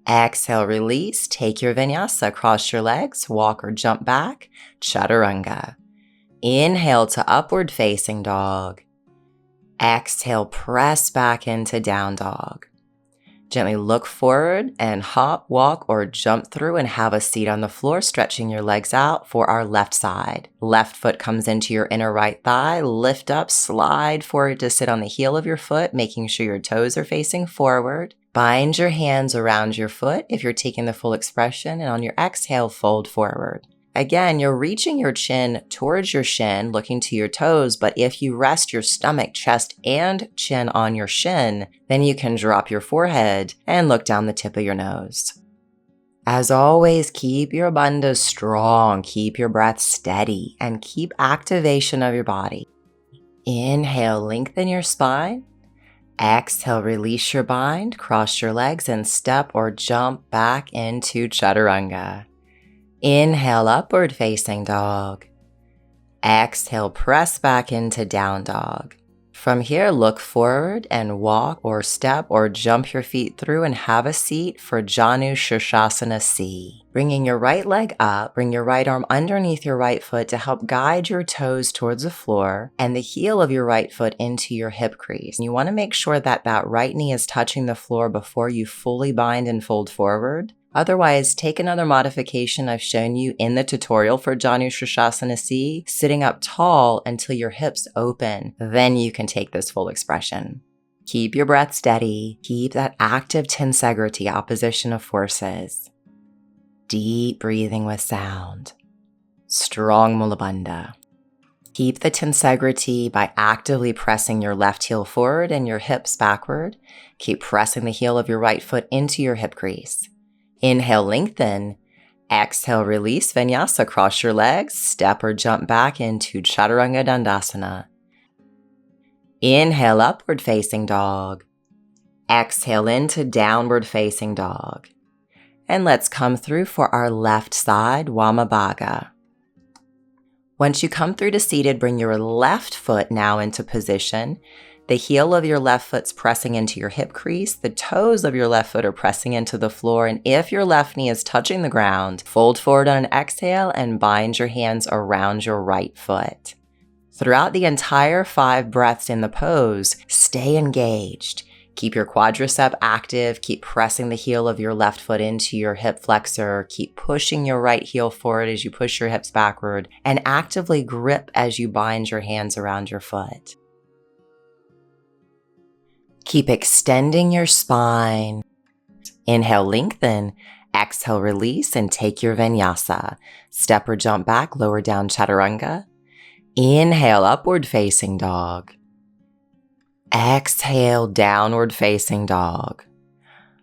A: Exhale, release. Take your vinyasa. Cross your legs, walk or jump back. Chaturanga. Inhale to upward facing dog. Exhale, press back into down dog. Gently look forward and hop, walk, or jump through and have a seat on the floor, stretching your legs out for our left side. Left foot comes into your inner right thigh. Lift up, slide forward to sit on the heel of your foot, making sure your toes are facing forward. Bind your hands around your foot if you're taking the full expression, and on your exhale, fold forward. Again, you're reaching your chin towards your shin, looking to your toes, but if you rest your stomach, chest, and chin on your shin, then you can drop your forehead and look down the tip of your nose. As always, keep your bandhas strong, keep your breath steady, and keep activation of your body. Inhale, lengthen your spine. Exhale, release your bind, cross your legs, and step or jump back into Chaturanga. Inhale, upward facing dog. Exhale, press back into down dog. From here, look forward and walk or step or jump your feet through and have a seat for Janu Shirshasana C. Bringing your right leg up, bring your right arm underneath your right foot to help guide your toes towards the floor and the heel of your right foot into your hip crease. You want to make sure that that right knee is touching the floor before you fully bind and fold forward. Otherwise, take another modification I've shown you in the tutorial for Janu Shirshasana C, sitting up tall until your hips open. Then you can take this full expression. Keep your breath steady. Keep that active tensegrity, opposition of forces. Deep breathing with sound. Strong Mula Bandha. Keep the tensegrity by actively pressing your left heel forward and your hips backward. Keep pressing the heel of your right foot into your hip crease. Inhale, lengthen. Exhale, release vinyasa. Cross your legs, step or jump back into Chaturanga Dandasana. Inhale, upward facing dog. Exhale into downward facing dog. And let's come through for our left side, Wamabhaga. Once you come through to seated, bring your left foot now into position. The heel of your left foot's pressing into your hip crease. The toes of your left foot are pressing into the floor. And if your left knee is touching the ground, fold forward on an exhale and bind your hands around your right foot. Throughout the entire 5 breaths in the pose, stay engaged. Keep your quadricep active. Keep pressing the heel of your left foot into your hip flexor. Keep pushing your right heel forward as you push your hips backward. And actively grip as you bind your hands around your foot. Keep extending your spine. Inhale, lengthen. Exhale, release, and take your vinyasa. Step or jump back, lower down Chaturanga. Inhale, upward facing dog. Exhale, downward facing dog.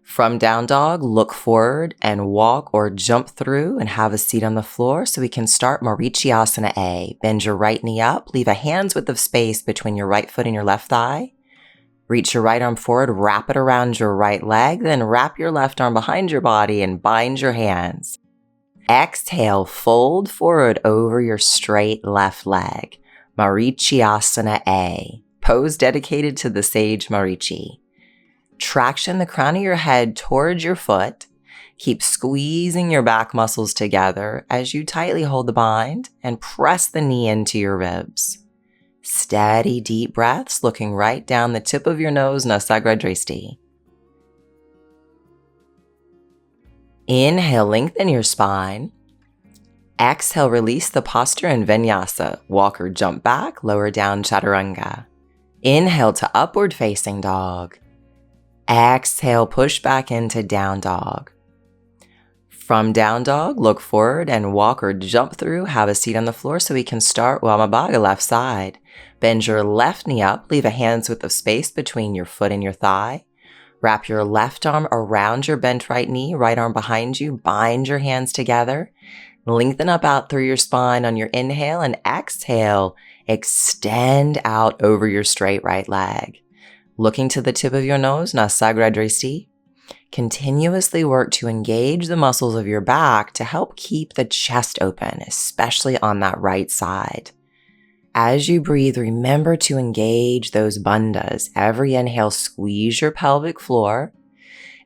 A: From down dog, look forward and walk or jump through and have a seat on the floor so we can start Marichyasana A. Bend your right knee up, leave a hand's width of space between your right foot and your left thigh. Reach your right arm forward, wrap it around your right leg, then wrap your left arm behind your body and bind your hands. Exhale, fold forward over your straight left leg. Marichyasana A. Pose dedicated to the sage Marichi. Traction the crown of your head towards your foot. Keep squeezing your back muscles together as you tightly hold the bind and press the knee into your ribs. Steady, deep breaths, looking right down the tip of your nose, Nasagra Drishti. Inhale, lengthen your spine. Exhale, release the posture in Vinyasa. Walk or jump back, lower down Chaturanga. Inhale to upward facing dog. Exhale, push back into down dog. From down dog, look forward and walk or jump through. Have a seat on the floor so we can start Wamabhaga left side. Bend your left knee up. Leave a hand's width of space between your foot and your thigh. Wrap your left arm around your bent right knee, right arm behind you. Bind your hands together. Lengthen up out through your spine on your inhale, and exhale, extend out over your straight right leg. Looking to the tip of your nose, Nasagra Dristi. Continuously work to engage the muscles of your back to help keep the chest open, especially on that right side. As you breathe, remember to engage those bandhas. Every inhale, squeeze your pelvic floor.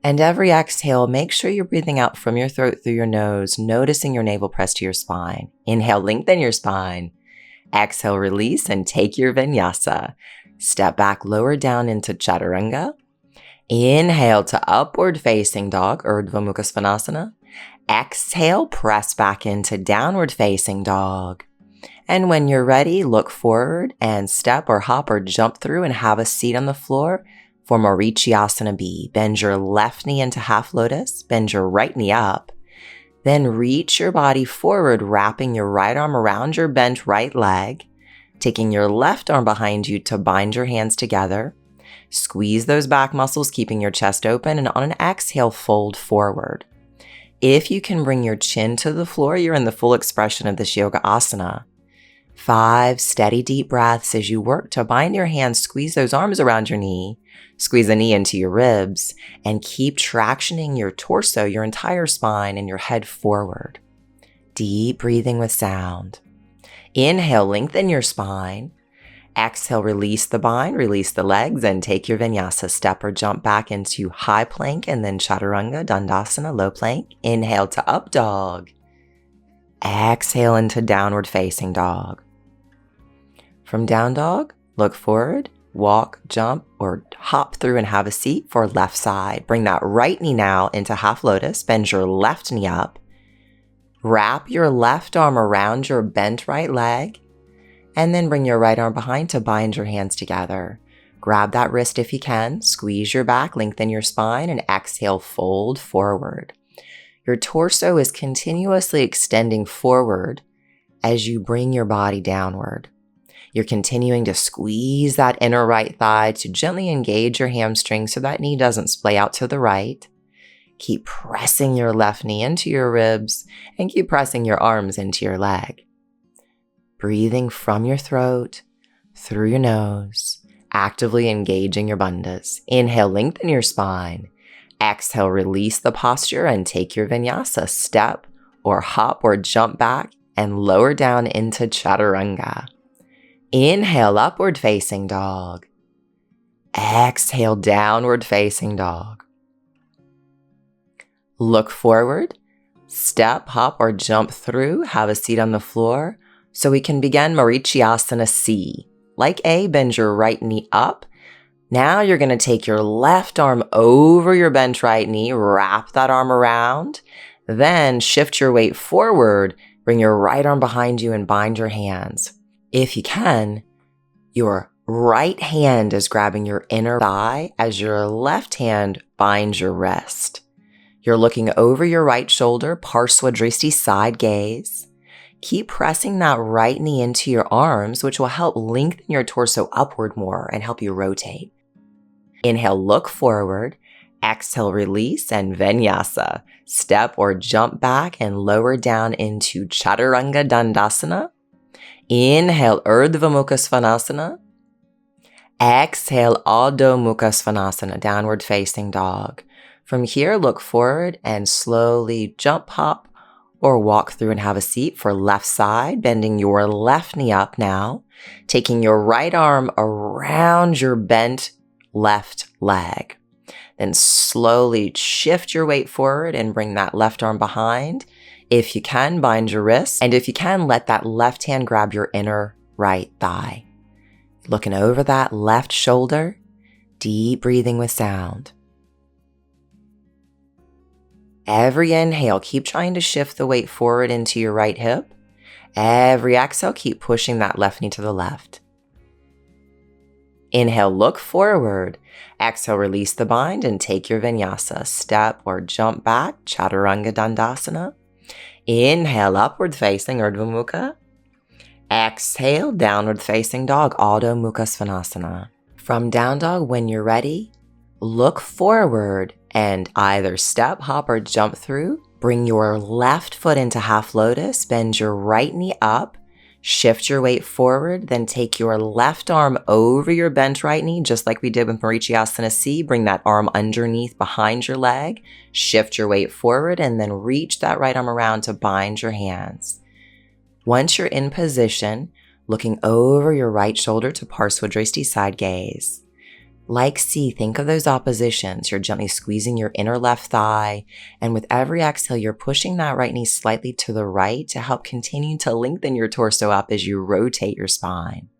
A: And every exhale, make sure you're breathing out from your throat through your nose, noticing your navel press to your spine. Inhale, lengthen your spine. Exhale, release, and take your vinyasa. Step back, lower down into chaturanga. Inhale to upward facing dog, Urdhva Mukha Svanasana. Exhale, press back into downward facing dog. And when you're ready, look forward and step or hop or jump through and have a seat on the floor for Marichyasana A B. Bend your left knee into half lotus, bend your right knee up. Then reach your body forward, wrapping your right arm around your bent right leg, taking your left arm behind you to bind your hands together. Squeeze those back muscles, keeping your chest open, and on an exhale, fold forward. If you can bring your chin to the floor, you're in the full expression of this yoga asana. 5 steady deep breaths as you work to bind your hands, squeeze those arms around your knee, squeeze the knee into your ribs, and keep tractioning your torso, your entire spine, and your head forward. Deep breathing with sound. Inhale, lengthen your spine. Exhale, release the bind, release the legs, and take your vinyasa. Step or jump back into high plank and then chaturanga, dandasana, low plank. Inhale to up dog. Exhale into downward facing dog. From down dog, look forward, walk, jump, or hop through and have a seat for left side. Bring that right knee now into half lotus. Bend your left knee up. Wrap your left arm around your bent right leg. And then bring your right arm behind to bind your hands together. Grab that wrist if you can. Squeeze your back, lengthen your spine, and exhale, fold forward. Your torso is continuously extending forward as you bring your body downward. You're continuing to squeeze that inner right thigh to gently engage your hamstring so that knee doesn't splay out to the right. Keep pressing your left knee into your ribs and keep pressing your arms into your leg. Breathing from your throat, through your nose, actively engaging your bandhas. Inhale, lengthen your spine. Exhale, release the posture and take your vinyasa. Step or hop or jump back and lower down into chaturanga. Inhale, upward facing dog. Exhale, downward facing dog. Look forward, step, hop, or jump through. Have a seat on the floor so we can begin Marichyasana C. Like A, bend your right knee up. Now you're going to take your left arm over your bent right knee, wrap that arm around, then shift your weight forward, bring your right arm behind you and bind your hands. If you can, your right hand is grabbing your inner thigh as your left hand binds your wrist. You're looking over your right shoulder, Parsva Dristi, side gaze. Keep pressing that right knee into your arms, which will help lengthen your torso upward more and help you rotate. Inhale, look forward. Exhale, release, and vinyasa. Step or jump back and lower down into chaturanga dandasana. Inhale, Urdhva Mukha Svanasana. Exhale, Adho Mukha Svanasana, downward facing dog. From here, look forward and slowly jump, hop, or walk through and have a seat for left side, bending your left knee up now, taking your right arm around your bent left leg. Then slowly shift your weight forward and bring that left arm behind. If you can, bind your wrists. And if you can, let that left hand grab your inner right thigh. Looking over that left shoulder, deep breathing with sound. Every inhale, keep trying to shift the weight forward into your right hip. Every exhale, keep pushing that left knee to the left. Inhale, look forward. Exhale, release the bind and take your vinyasa. Step or jump back, chaturanga dandasana. Inhale, upward facing Urdhva Mukha. Exhale, downward facing dog, Adho Mukha Svanasana. From down dog, when you're ready, look forward and either step, hop, or jump through Bring your left foot into half lotus, bend your right knee up, shift your weight forward, then take your left arm over your bent right knee, just like we did with Marichyasana C. Bring that arm underneath behind your leg, shift your weight forward, and then reach that right arm around to bind your hands. Once you're in position, looking over your right shoulder to Parsvadrashti, side gaze. Like C, think of those oppositions. You're gently squeezing your inner left thigh, and with every exhale, you're pushing that right knee slightly to the right to help continue to lengthen your torso up as you rotate your spine.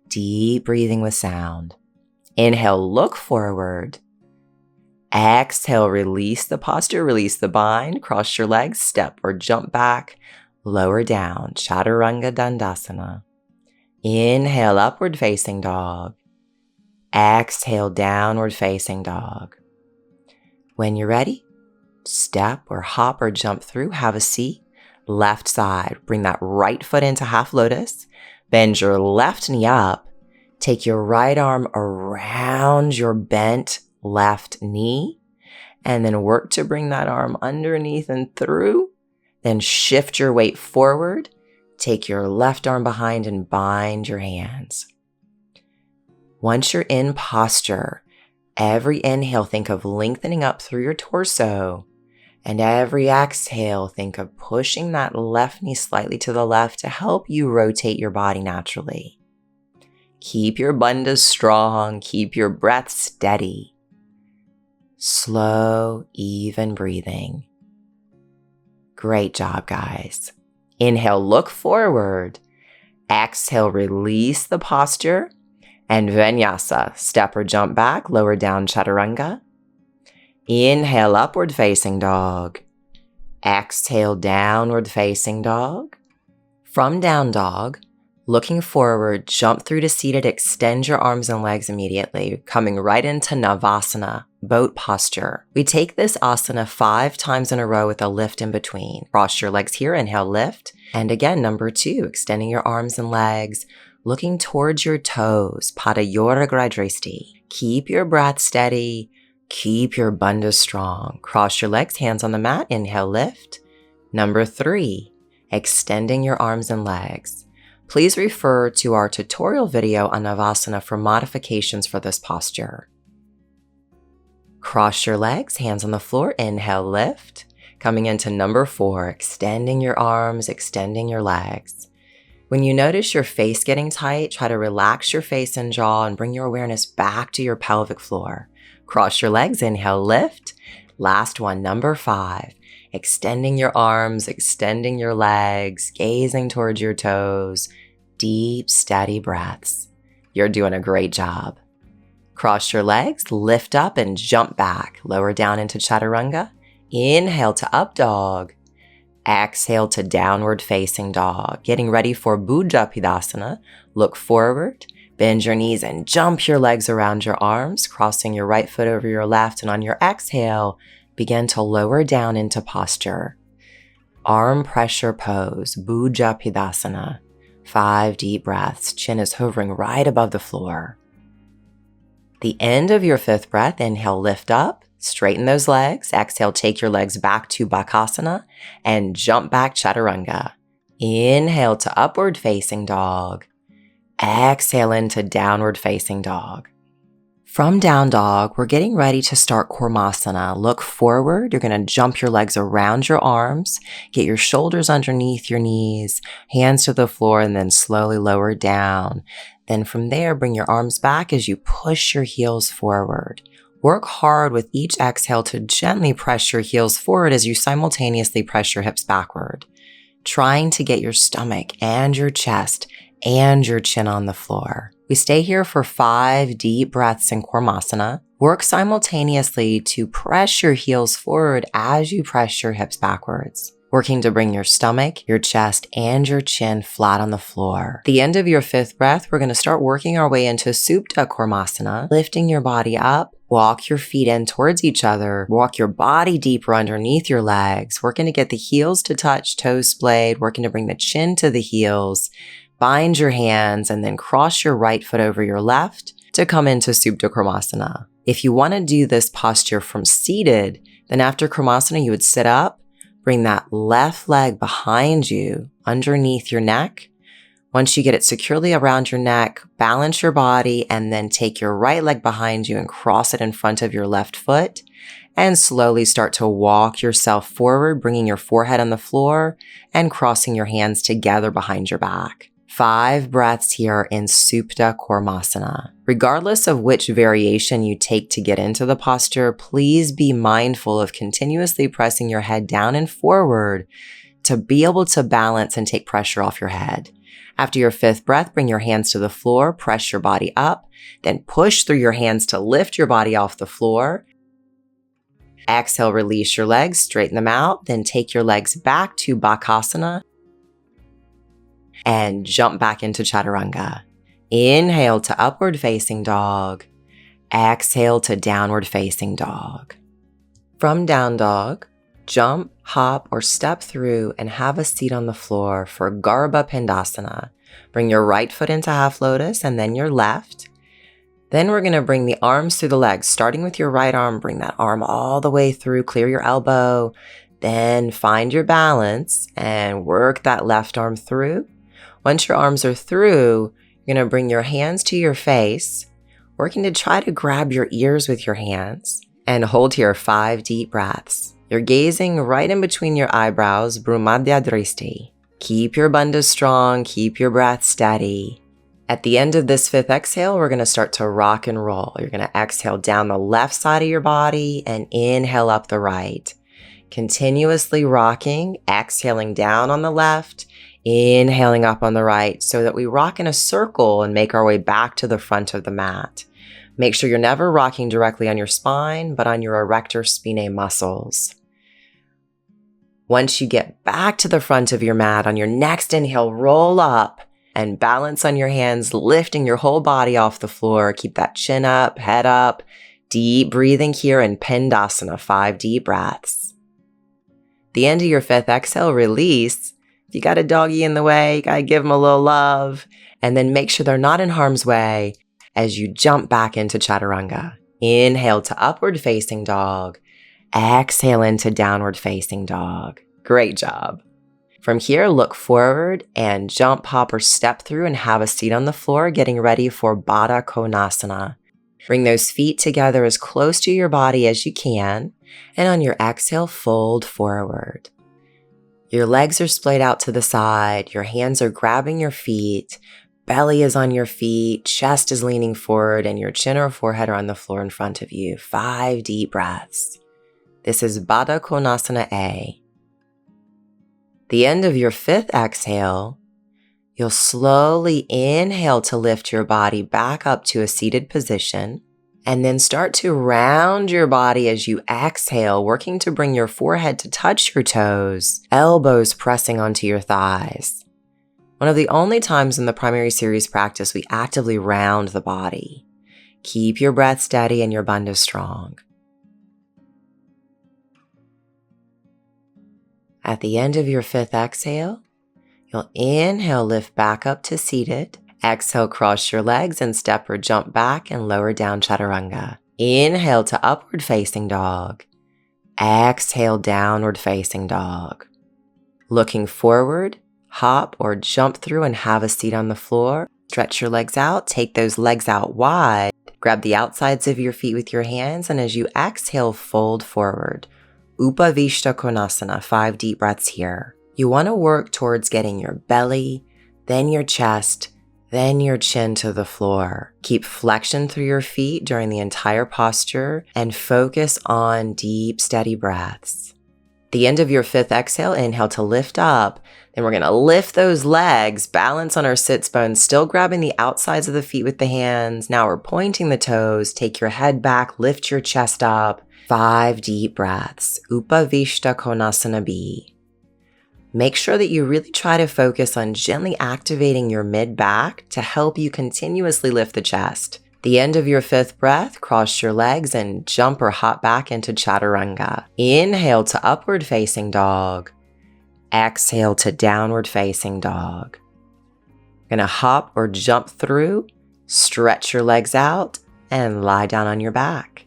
A: Deep breathing with sound. Inhale, look forward. Exhale, release the posture, release the bind, cross your legs, step or jump back, lower down, Chaturanga Dandasana. Inhale, upward facing dog. Exhale, downward facing dog. When you're ready, step or hop or jump through, have a seat. Left side, bring that right foot into half lotus. Bend your left knee up. Take your right arm around your bent left knee. And then work to bring that arm underneath and through. Then shift your weight forward. Take your left arm behind and bind your hands. Once you're in posture, every inhale, think of lengthening up through your torso. And every exhale, think of pushing that left knee slightly to the left to help you rotate your body naturally. Keep your bandhas strong. Keep your breath steady. Slow, even breathing. Great job, guys. Inhale, look forward. Exhale, release the posture. And Vinyasa, step or jump back, lower down Chaturanga. Inhale, upward facing dog. Exhale, downward facing dog. From down dog, looking forward, jump through to seated, extend your arms and legs immediately, coming right into Navasana, boat posture. We take this asana 5 times in a row with a lift in between. Cross your legs here, inhale, lift. And again, number 2, extending your arms and legs, looking towards your toes, Padayuragradrishti. Keep your breath steady. Keep your bandhas strong. Cross your legs, hands on the mat. Inhale, lift. Number 3, extending your arms and legs. Please refer to our tutorial video on Navasana for modifications for this posture. Cross your legs, hands on the floor. Inhale, lift. Coming into number 4, extending your arms, extending your legs. When you notice your face getting tight, try to relax your face and jaw and bring your awareness back to your pelvic floor. Cross your legs, inhale, lift. Last one, number 5. Extending your arms, extending your legs, gazing towards your toes. Deep, steady breaths. You're doing a great job. Cross your legs, lift up and jump back. Lower down into Chaturanga. Inhale to up dog. Exhale to downward facing dog. Getting ready for Bhujapadasana. Look forward, bend your knees and jump your legs around your arms, crossing your right foot over your left. And on your exhale, begin to lower down into posture. Arm pressure pose, Bhujapadasana. 5 deep breaths. Chin is hovering right above the floor. The end of your 5th breath, inhale, lift up. Straighten those legs. Exhale, take your legs back to Bakasana and jump back Chaturanga. Inhale to upward facing dog. Exhale into downward facing dog. From down dog, we're getting ready to start Kurmasana. Look forward. You're going to jump your legs around your arms. Get your shoulders underneath your knees, hands to the floor, and then slowly lower down. Then from there, bring your arms back as you push your heels forward. Work hard with each exhale to gently press your heels forward as you simultaneously press your hips backward, trying to get your stomach and your chest and your chin on the floor. We stay here for 5 deep breaths in Kurmasana. Work simultaneously to press your heels forward as you press your hips backwards, working to bring your stomach, your chest, and your chin flat on the floor. At the end of your 5th breath, we're going to start working our way into Supta Kurmasana, lifting your body up. Walk your feet in towards each other. Walk your body deeper underneath your legs. Working to get the heels to touch, toes splayed. Working to bring the chin to the heels. Bind your hands and then cross your right foot over your left to come into Supta Kurmasana. If you want to do this posture from seated, then after Kurmasana, you would sit up, Bring that left leg behind you, underneath your neck. Once you get it securely around your neck, balance your body and then take your right leg behind you and cross it in front of your left foot. And slowly start to walk yourself forward, bringing your forehead on the floor and crossing your hands together behind your back. 5 breaths here in Supta Kurmasana. Regardless of which variation you take to get into the posture, please be mindful of continuously pressing your head down and forward to be able to balance and take pressure off your head. After your 5th breath, bring your hands to the floor, press your body up, then push through your hands to lift your body off the floor. Exhale, release your legs, straighten them out, then take your legs back to Bakasana and jump back into Chaturanga. Inhale to upward facing dog. Exhale to downward facing dog. From down dog, jump, hop, or step through and have a seat on the floor for Garbha Pindasana. Bring your right foot into half lotus and then your left. Then we're going to bring the arms through the legs, starting with your right arm. Bring that arm all the way through, clear your elbow. Then find your balance and work that left arm through. Once your arms are through, you're going to bring your hands to your face, working to try to grab your ears with your hands. And hold here 5 deep breaths. You're gazing right in between your eyebrows, Bhumadhya Dristi. Keep your bandha strong, keep your breath steady. At the end of this 5th exhale, we're going to start to rock and roll. You're going to exhale down the left side of your body and inhale up the right. Continuously rocking, exhaling down on the left, inhaling up on the right so that we rock in a circle and make our way back to the front of the mat. Make sure you're never rocking directly on your spine, but on your erector spinae muscles. Once you get back to the front of your mat, on your next inhale, roll up and balance on your hands, lifting your whole body off the floor. Keep that chin up, head up. Deep breathing here in Pindasana, 5 deep breaths. The end of your 5th exhale, release. If you got a doggy in the way, you got to give them a little love. And then make sure they're not in harm's way as you jump back into Chaturanga. Inhale to upward facing dog. Exhale into downward facing dog. Great job. From here, look forward and jump, hop, or step through and have a seat on the floor, getting ready for Baddha Konasana. Bring those feet together as close to your body as you can, and on your exhale, fold forward. Your legs are splayed out to the side, your hands are grabbing your feet, belly is on your feet, chest is leaning forward, and your chin or forehead are on the floor in front of you. 5 deep breaths. This is Baddha Konasana A. The end of your 5th exhale, you'll slowly inhale to lift your body back up to a seated position, and then start to round your body as you exhale, working to bring your forehead to touch your toes, elbows pressing onto your thighs. One of the only times in the primary series practice we actively round the body. Keep your breath steady and your bandha strong. At the end of your 5th exhale, you'll inhale, lift back up to seated. Exhale, cross your legs and step or jump back and lower down Chaturanga. Inhale to upward facing dog. Exhale, downward facing dog. Looking forward, hop or jump through and have a seat on the floor. Stretch your legs out, take those legs out wide. Grab the outsides of your feet with your hands, and as you exhale, fold forward. Upavishta Konasana, 5 deep breaths here. You want to work towards getting your belly, then your chest, then your chin to the floor. Keep flexion through your feet during the entire posture and focus on deep, steady breaths. The end of your 5th exhale, inhale to lift up. Then we're going to lift those legs, balance on our sits bones, still grabbing the outsides of the feet with the hands. Now we're pointing the toes. Take your head back, lift your chest up. 5 deep breaths. Upavishta Konasana B. Make sure that you really try to focus on gently activating your mid-back to help you continuously lift the chest. The end of your 5th breath, cross your legs and jump or hop back into Chaturanga. Inhale to upward facing dog. Exhale to downward facing dog. You're going to hop or jump through, stretch your legs out, and lie down on your back.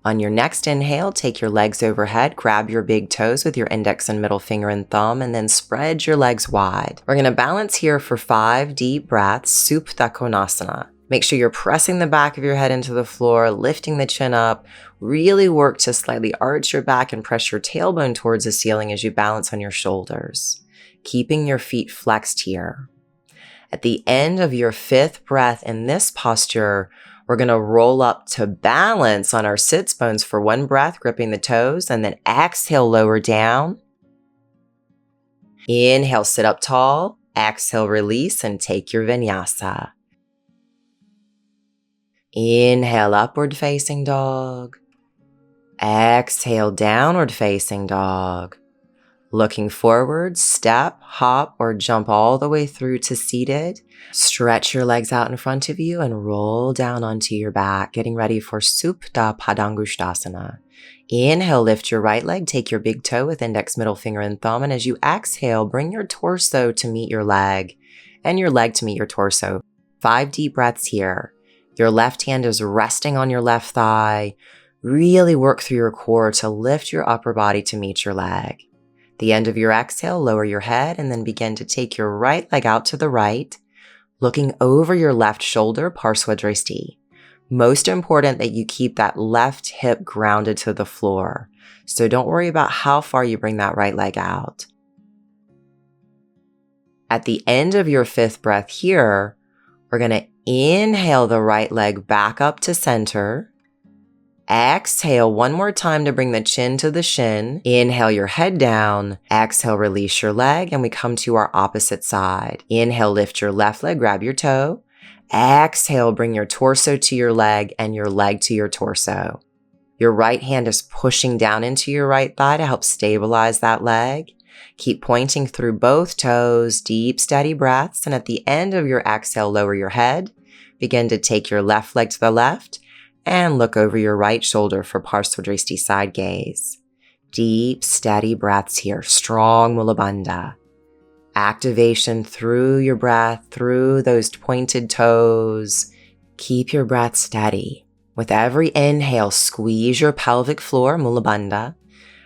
A: On your next inhale, take your legs overhead, grab your big toes with your index and middle finger and thumb, and then spread your legs wide. We're going to balance here for 5 deep breaths, Supta Konasana. Make sure you're pressing the back of your head into the floor, lifting the chin up. Really work to slightly arch your back and press your tailbone towards the ceiling as you balance on your shoulders, keeping your feet flexed here. At the end of your 5th breath in this posture, we're going to roll up to balance on our sits bones for 1 breath, gripping the toes, and then exhale, lower down. Inhale, sit up tall. Exhale, release, and take your vinyasa. Inhale, upward facing dog. Exhale, downward facing dog. Looking forward, step, hop, or jump all the way through to seated. Stretch your legs out in front of you and roll down onto your back, getting ready for Supta Padangusthasana. Inhale, lift your right leg, take your big toe with index, middle finger, and thumb, and as you exhale, bring your torso to meet your leg, and your leg to meet your torso. 5 deep breaths here. Your left hand is resting on your left thigh. Really work through your core to lift your upper body to meet your leg. The end of your exhale, lower your head, and then begin to take your right leg out to the right, looking over your left shoulder, Parsvadristi. Most important that you keep that left hip grounded to the floor. So don't worry about how far you bring that right leg out. At the end of your 5th breath here, we're going to inhale the right leg back up to center. Exhale 1 more time to bring the chin to the shin. Inhale your head down. Exhale, release your leg, and we come to our opposite side. Inhale, lift your left leg, grab your toe. Exhale, bring your torso to your leg and your leg to your torso. Your right hand is pushing down into your right thigh to help stabilize that leg. Keep pointing through both toes, deep, steady breaths, and at the end of your exhale, lower your head. Begin to take your left leg to the left and look over your right shoulder for Parsvadristi side gaze. Deep, steady breaths here. Strong Mula Bandha. Activation through your breath, through those pointed toes. Keep your breath steady. With every inhale, squeeze your pelvic floor, Mula Bandha.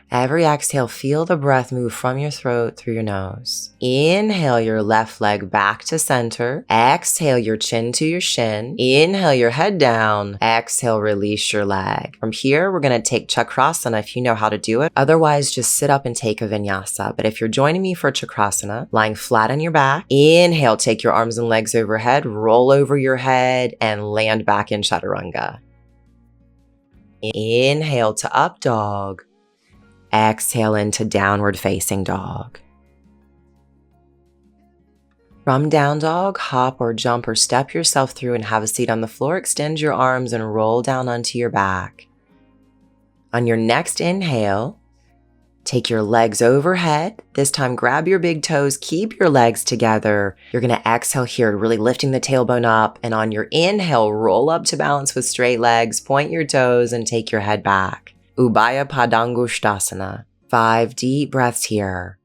A: Every exhale, feel the breath move from your throat through your nose. Inhale your left leg back to center. Exhale your chin to your shin. Inhale your head down. Exhale, release your leg. From here, we're going to take Chakrasana if you know how to do it. Otherwise, just sit up and take a vinyasa. But if you're joining me for Chakrasana, lying flat on your back, inhale, take your arms and legs overhead, roll over your head, and land back in Chaturanga. Inhale to up dog. Exhale into downward facing dog. From down dog, hop or jump or step yourself through and have a seat on the floor. Extend your arms and roll down onto your back. On your next inhale, take your legs overhead. This time, grab your big toes, keep your legs together. You're going to exhale here, really lifting the tailbone up. And on your inhale, roll up to balance with straight legs, point your toes, and take your head back. Ubhaya Padangusthasana. 5 deep breaths here.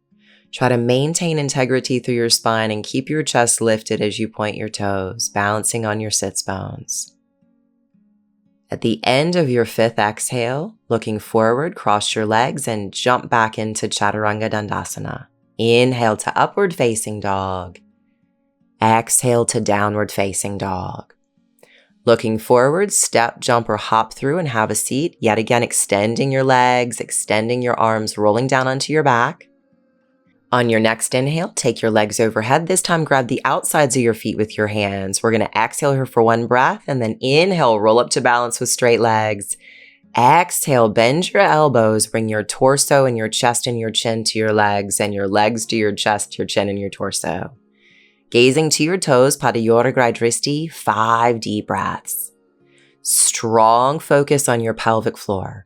A: Try to maintain integrity through your spine and keep your chest lifted as you point your toes, balancing on your sits bones. At the end of your 5th exhale, looking forward, cross your legs and jump back into Chaturanga Dandasana. Inhale to upward facing dog. Exhale to downward facing dog. Looking forward, step, jump, or hop through and have a seat. Yet again, extending your legs, extending your arms, rolling down onto your back. On your next inhale, take your legs overhead. This time, grab the outsides of your feet with your hands. We're going to exhale here for 1 breath and then inhale, roll up to balance with straight legs. Exhale, bend your elbows, bring your torso and your chest and your chin to your legs and your legs to your chest, your chin, and your torso. Gazing to your toes, Padayodhagridristi, 5 deep breaths. Strong focus on your pelvic floor.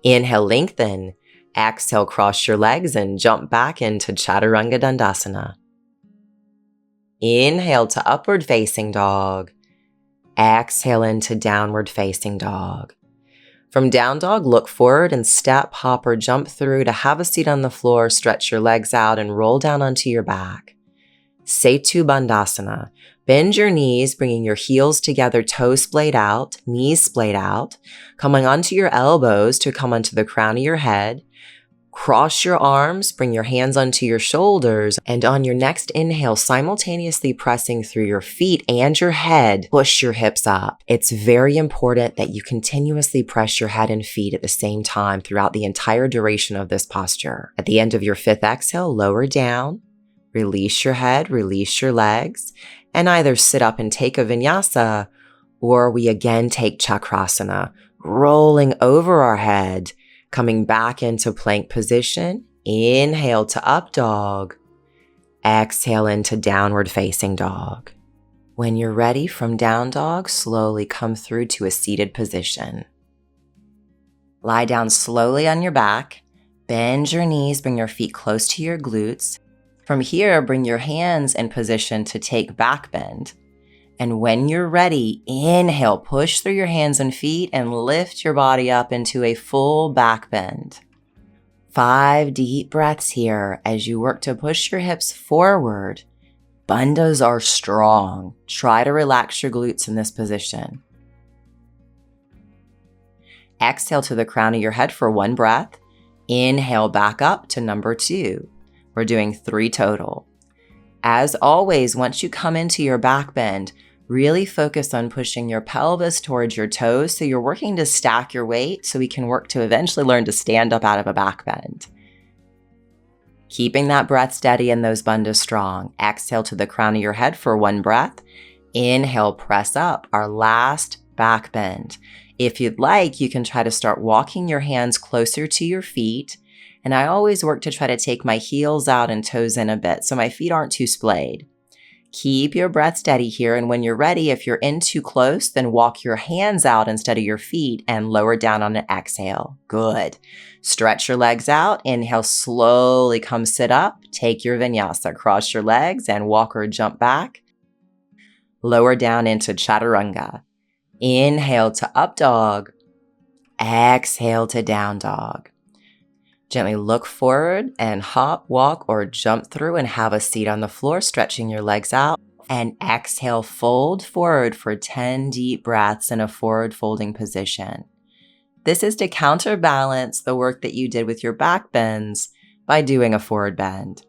A: Inhale, lengthen. Exhale, cross your legs and jump back into Chaturanga Dandasana. Inhale to upward facing dog. Exhale into downward facing dog. From down dog, look forward and step, hop, or jump through to have a seat on the floor. Stretch your legs out and roll down onto your back. Setu Bandhasana. Bend your knees, bringing your heels together, toes splayed out, knees splayed out, coming onto your elbows to come onto the crown of your head. Cross your arms, bring your hands onto your shoulders, and on your next inhale, simultaneously pressing through your feet and your head, push your hips up. It's very important that you continuously press your head and feet at the same time throughout the entire duration of this posture. At the end of your 5th exhale, lower down, release your head, release your legs, and either sit up and take a vinyasa, or we again take chakrasana, rolling over our head, coming back into plank position. Inhale to up dog. Exhale into downward facing dog. When you're ready from down dog, slowly come through to a seated position. Lie down slowly on your back. Bend your knees, bring your feet close to your glutes. From here, bring your hands in position to take back bend. And when you're ready, inhale, push through your hands and feet and lift your body up into a full back bend. 5 deep breaths here as you work to push your hips forward. Bandhas are strong. Try to relax your glutes in this position. Exhale to the crown of your head for 1 breath. Inhale back up to number 2. We're doing 3 total. As always, once you come into your back bend, really focus on pushing your pelvis towards your toes so you're working to stack your weight so we can work to eventually learn to stand up out of a back bend. Keeping that breath steady and those bandhas strong. Exhale to the crown of your head for 1 breath. Inhale, press up, our last back bend. If you'd like, you can try to start walking your hands closer to your feet. And I always work to try to take my heels out and toes in a bit so my feet aren't too splayed. Keep your breath steady here, and when you're ready, if you're in too close, then walk your hands out instead of your feet and lower down on an exhale. Good. Stretch your legs out. Inhale, slowly come sit up. Take your vinyasa. Cross your legs and walk or jump back. Lower down into chaturanga. Inhale to up dog. Exhale to down dog. Gently look forward and hop, walk, or jump through and have a seat on the floor, stretching your legs out. And exhale, fold forward for 10 deep breaths in a forward folding position. This is to counterbalance the work that you did with your back bends by doing a forward bend.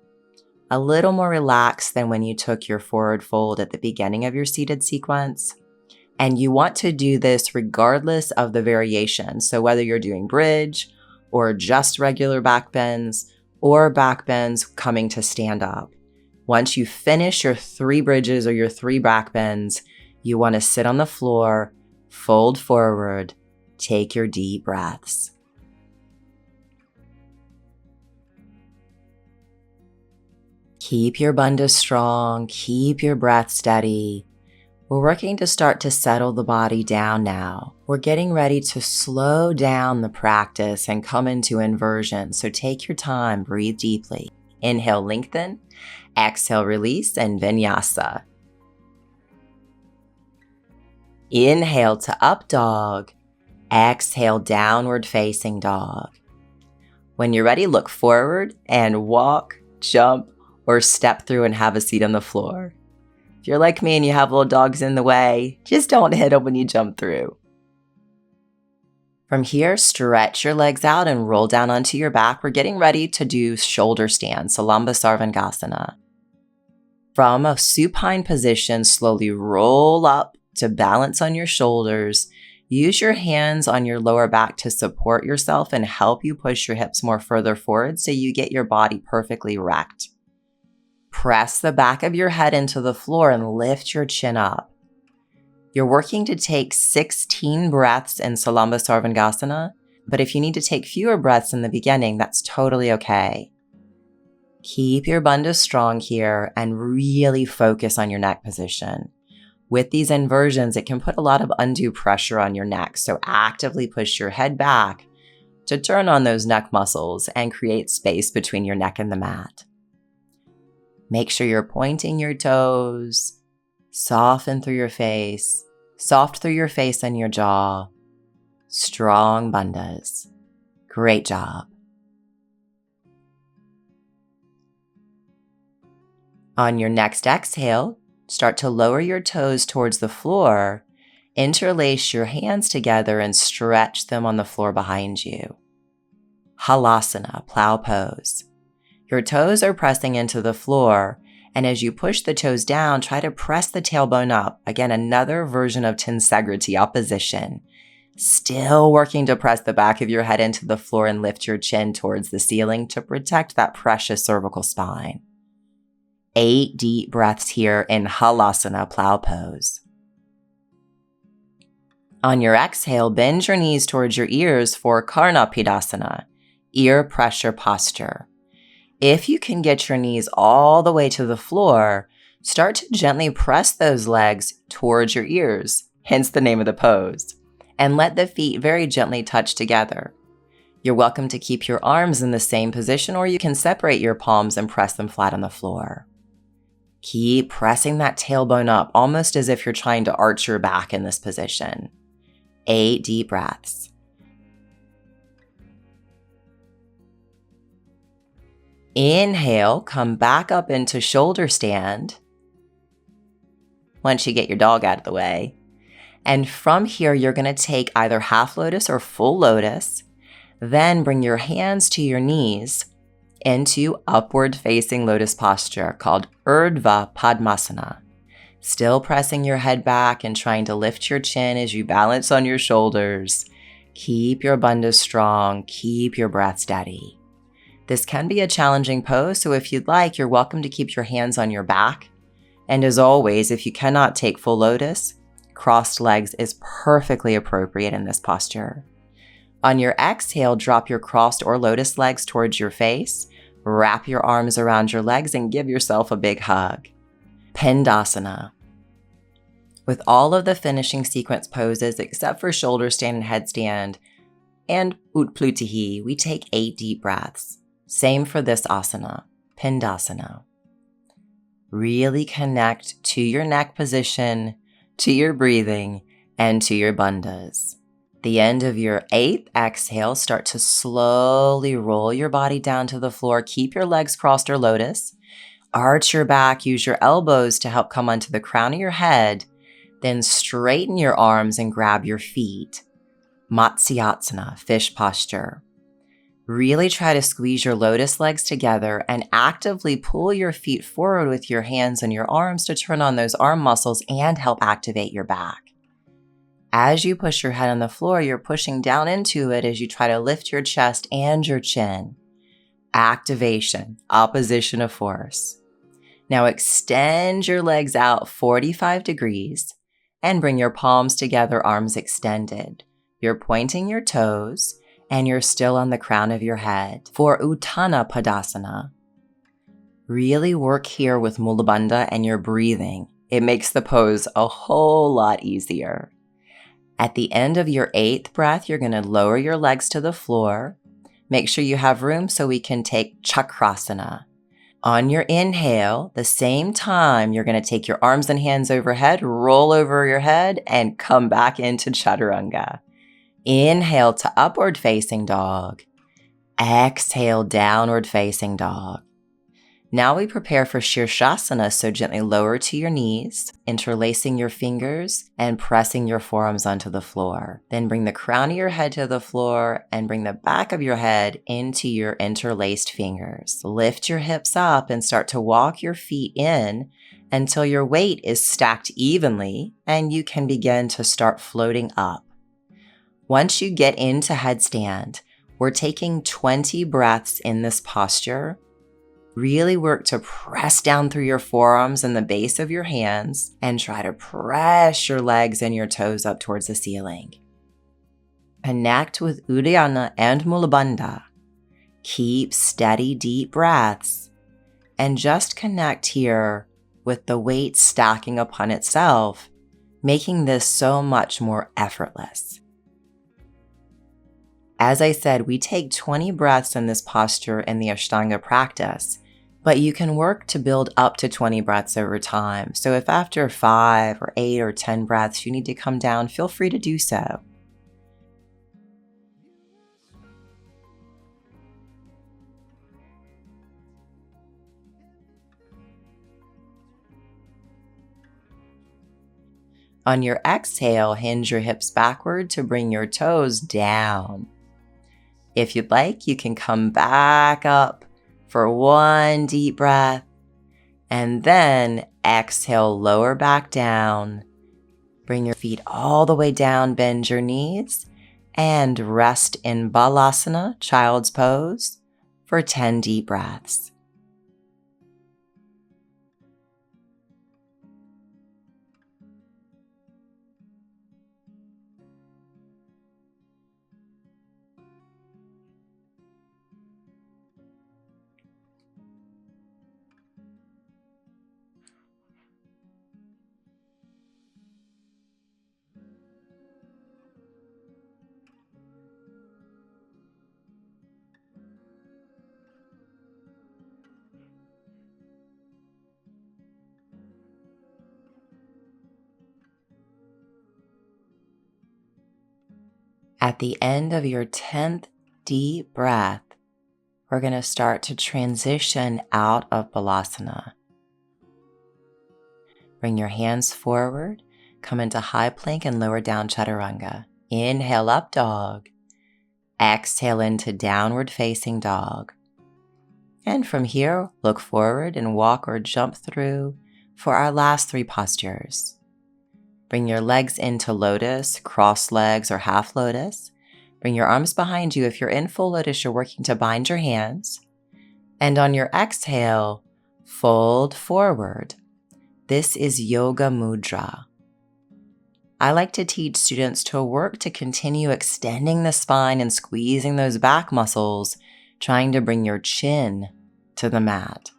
A: A little more relaxed than when you took your forward fold at the beginning of your seated sequence. And you want to do this regardless of the variation. So whether you're doing bridge, or just regular back bends, or back bends coming to stand up. Once you finish your 3 bridges or your 3 back bends, you want to sit on the floor, fold forward, take your deep breaths. Keep your bandhas strong, keep your breath steady. We're working to start to settle the body down now. We're getting ready to slow down the practice and come into inversion. So take your time, breathe deeply. Inhale, lengthen. Exhale, release, and vinyasa. Inhale to up dog. Exhale, downward facing dog. When you're ready, look forward and walk, jump, or step through and have a seat on the floor. If you're like me and you have little dogs in the way, just don't hit them when you jump through. From here, stretch your legs out and roll down onto your back. We're getting ready to do shoulder stand, Salamba Sarvangasana. From a supine position, slowly roll up to balance on your shoulders. Use your hands on your lower back to support yourself and help you push your hips more further forward so you get your body perfectly erect. Press the back of your head into the floor and lift your chin up. You're working to take 16 breaths in Salamba Sarvangasana, but if you need to take fewer breaths in the beginning, that's totally okay. Keep your bandhas strong here and really focus on your neck position. With these inversions, it can put a lot of undue pressure on your neck, so actively push your head back to turn on those neck muscles and create space between your neck and the mat. Make sure you're pointing your toes, soften through your face, soft through your face and your jaw. Strong bandhas. Great job. On your next exhale, start to lower your toes towards the floor, interlace your hands together and stretch them on the floor behind you. Halasana, plow pose. Your toes are pressing into the floor, and as you push the toes down, try to press the tailbone up. Again, another version of Tensegrity, opposition. Still working to press the back of your head into the floor and lift your chin towards the ceiling to protect that precious cervical spine. 8 deep breaths here in Halasana, plow pose. On your exhale, bend your knees towards your ears for Karnapidasana, ear pressure posture. If you can get your knees all the way to the floor, start to gently press those legs towards your ears, hence the name of the pose, and let the feet very gently touch together. You're welcome to keep your arms in the same position, or you can separate your palms and press them flat on the floor. Keep pressing that tailbone up, almost as if you're trying to arch your back in this position. 8 deep breaths. Inhale, come back up into shoulder stand once you get your dog out of the way. And from here, you're going to take either half lotus or full lotus. Then bring your hands to your knees into upward facing lotus posture called Urdhva Padmasana. Still pressing your head back and trying to lift your chin as you balance on your shoulders. Keep your bandhas strong. Keep your breath steady. This can be a challenging pose, so if you'd like, you're welcome to keep your hands on your back. And as always, if you cannot take full lotus, crossed legs is perfectly appropriate in this posture. On your exhale, drop your crossed or lotus legs towards your face, wrap your arms around your legs, and give yourself a big hug. Pindasana. With all of the finishing sequence poses, except for shoulder stand and headstand, and Utplutihi, we take 8 deep breaths. Same for this asana, Pindasana. Really connect to your neck position, to your breathing, and to your bandhas. The end of your 8th exhale, start to slowly roll your body down to the floor. Keep your legs crossed or lotus. Arch your back, use your elbows to help come onto the crown of your head. Then straighten your arms and grab your feet. Matsyasana, fish posture. Really try to squeeze your lotus legs together and actively pull your feet forward with your hands and your arms to turn on those arm muscles and help activate your back. As you push your head on the floor, you're pushing down into it as you try to lift your chest and your chin. Activation, opposition of force. Now extend your legs out 45 degrees and bring your palms together, arms extended. You're pointing your toes and you're still on the crown of your head for Uttana Padasana. Really work here with Mula Bandha and your breathing. It makes the pose a whole lot easier. At the end of your 8th breath, you're going to lower your legs to the floor. Make sure you have room so we can take Chakrasana. On your inhale, the same time, you're going to take your arms and hands overhead, roll over your head, and come back into Chaturanga. Inhale to upward facing dog. Exhale, downward facing dog. Now we prepare for Shirshasana, so gently lower to your knees, interlacing your fingers and pressing your forearms onto the floor. Then bring the crown of your head to the floor and bring the back of your head into your interlaced fingers. Lift your hips up and start to walk your feet in until your weight is stacked evenly and you can begin to start floating up. Once you get into headstand, we're taking 20 breaths in this posture. Really work to press down through your forearms and the base of your hands and try to press your legs and your toes up towards the ceiling. Connect with Uddiyana and Mula Bandha. Keep steady, deep breaths and just connect here with the weight stacking upon itself, making this so much more effortless. As I said, we take 20 breaths in this posture in the Ashtanga practice, but you can work to build up to 20 breaths over time. So if after 5 or 8 or 10 breaths you need to come down, feel free to do so. On your exhale, hinge your hips backward to bring your toes down. If you'd like, you can come back up for one deep breath, and then exhale, lower back down. Bring your feet all the way down, bend your knees, and rest in Balasana, child's pose, for 10 deep breaths. At the end of your 10th deep breath, we're going to start to transition out of Balasana. Bring your hands forward, come into high plank and lower down chaturanga. Inhale up dog, exhale into downward facing dog. And from here, look forward and walk or jump through for our last 3 postures. Bring your legs into lotus, cross legs, or half lotus. Bring your arms behind you. If you're in full lotus, you're working to bind your hands. And on your exhale, fold forward. This is Yoga Mudra. I like to teach students to work to continue extending the spine and squeezing those back muscles, trying to bring your chin to the mat.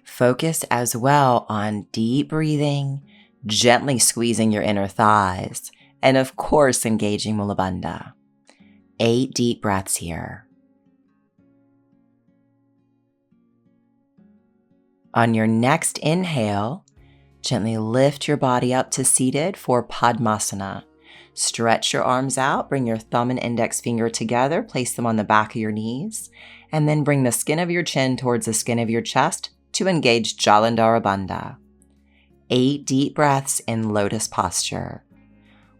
A: Focus as well on deep breathing, gently squeezing your inner thighs, and of course engaging Mula Bandha. 8 deep breaths here. On your next inhale, gently lift your body up to seated for Padmasana. Stretch your arms out, bring your thumb and index finger together, place them on the back of your knees, and then bring the skin of your chin towards the skin of your chest to engage Jalandhara Bandha. 8 deep breaths in lotus posture.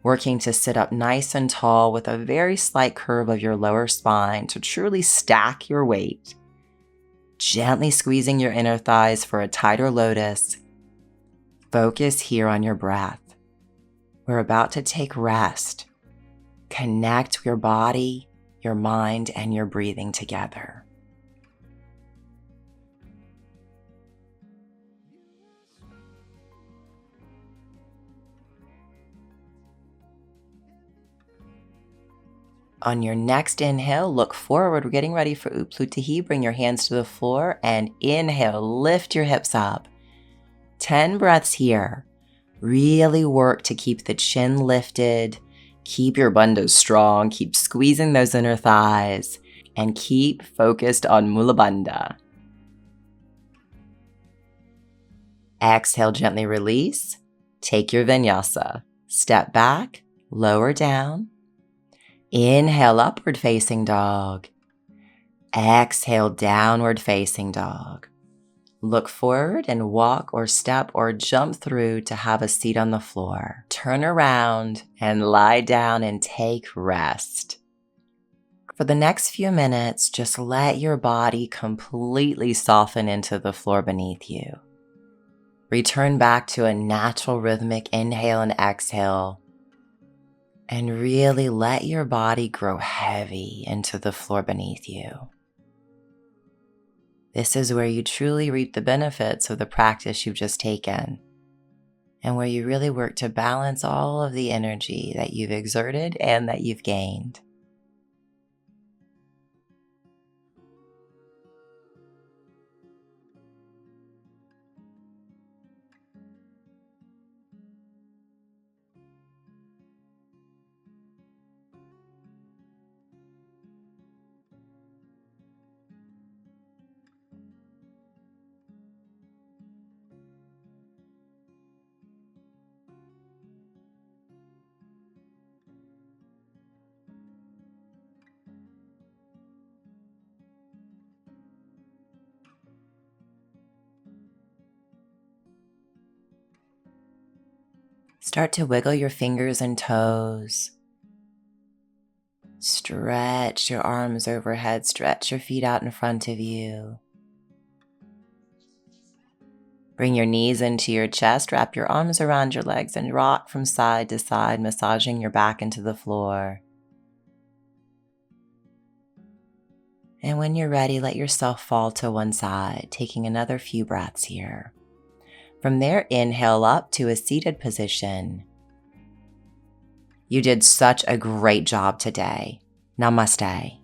A: Working to sit up nice and tall with a very slight curve of your lower spine to truly stack your weight. Gently squeezing your inner thighs for a tighter lotus. Focus here on your breath. We're about to take rest. Connect your body, your mind, and your breathing together. On your next inhale, look forward. We're getting ready for Upplutihi. Bring your hands to the floor and inhale, lift your hips up. 10 breaths here. Really work to keep the chin lifted. Keep your bandhas strong. Keep squeezing those inner thighs and keep focused on Mula Bandha. Exhale, gently release. Take your vinyasa. Step back, lower down. Inhale, upward facing dog. Exhale, downward facing dog. Look forward and walk or step or jump through to have a seat on the floor. Turn around and lie down and take rest. For the next few minutes, just let your body completely soften into the floor beneath you. Return back to a natural rhythmic inhale and exhale. And really let your body grow heavy into the floor beneath you. This is where you truly reap the benefits of the practice you've just taken, and where you really work to balance all of the energy that you've exerted and that you've gained. Start to wiggle your fingers and toes. Stretch your arms overhead, stretch your feet out in front of you. Bring your knees into your chest, wrap your arms around your legs and rock from side to side, massaging your back into the floor. And when you're ready, let yourself fall to one side, taking another few breaths here. From there, inhale up to a seated position. You did such a great job today. Namaste.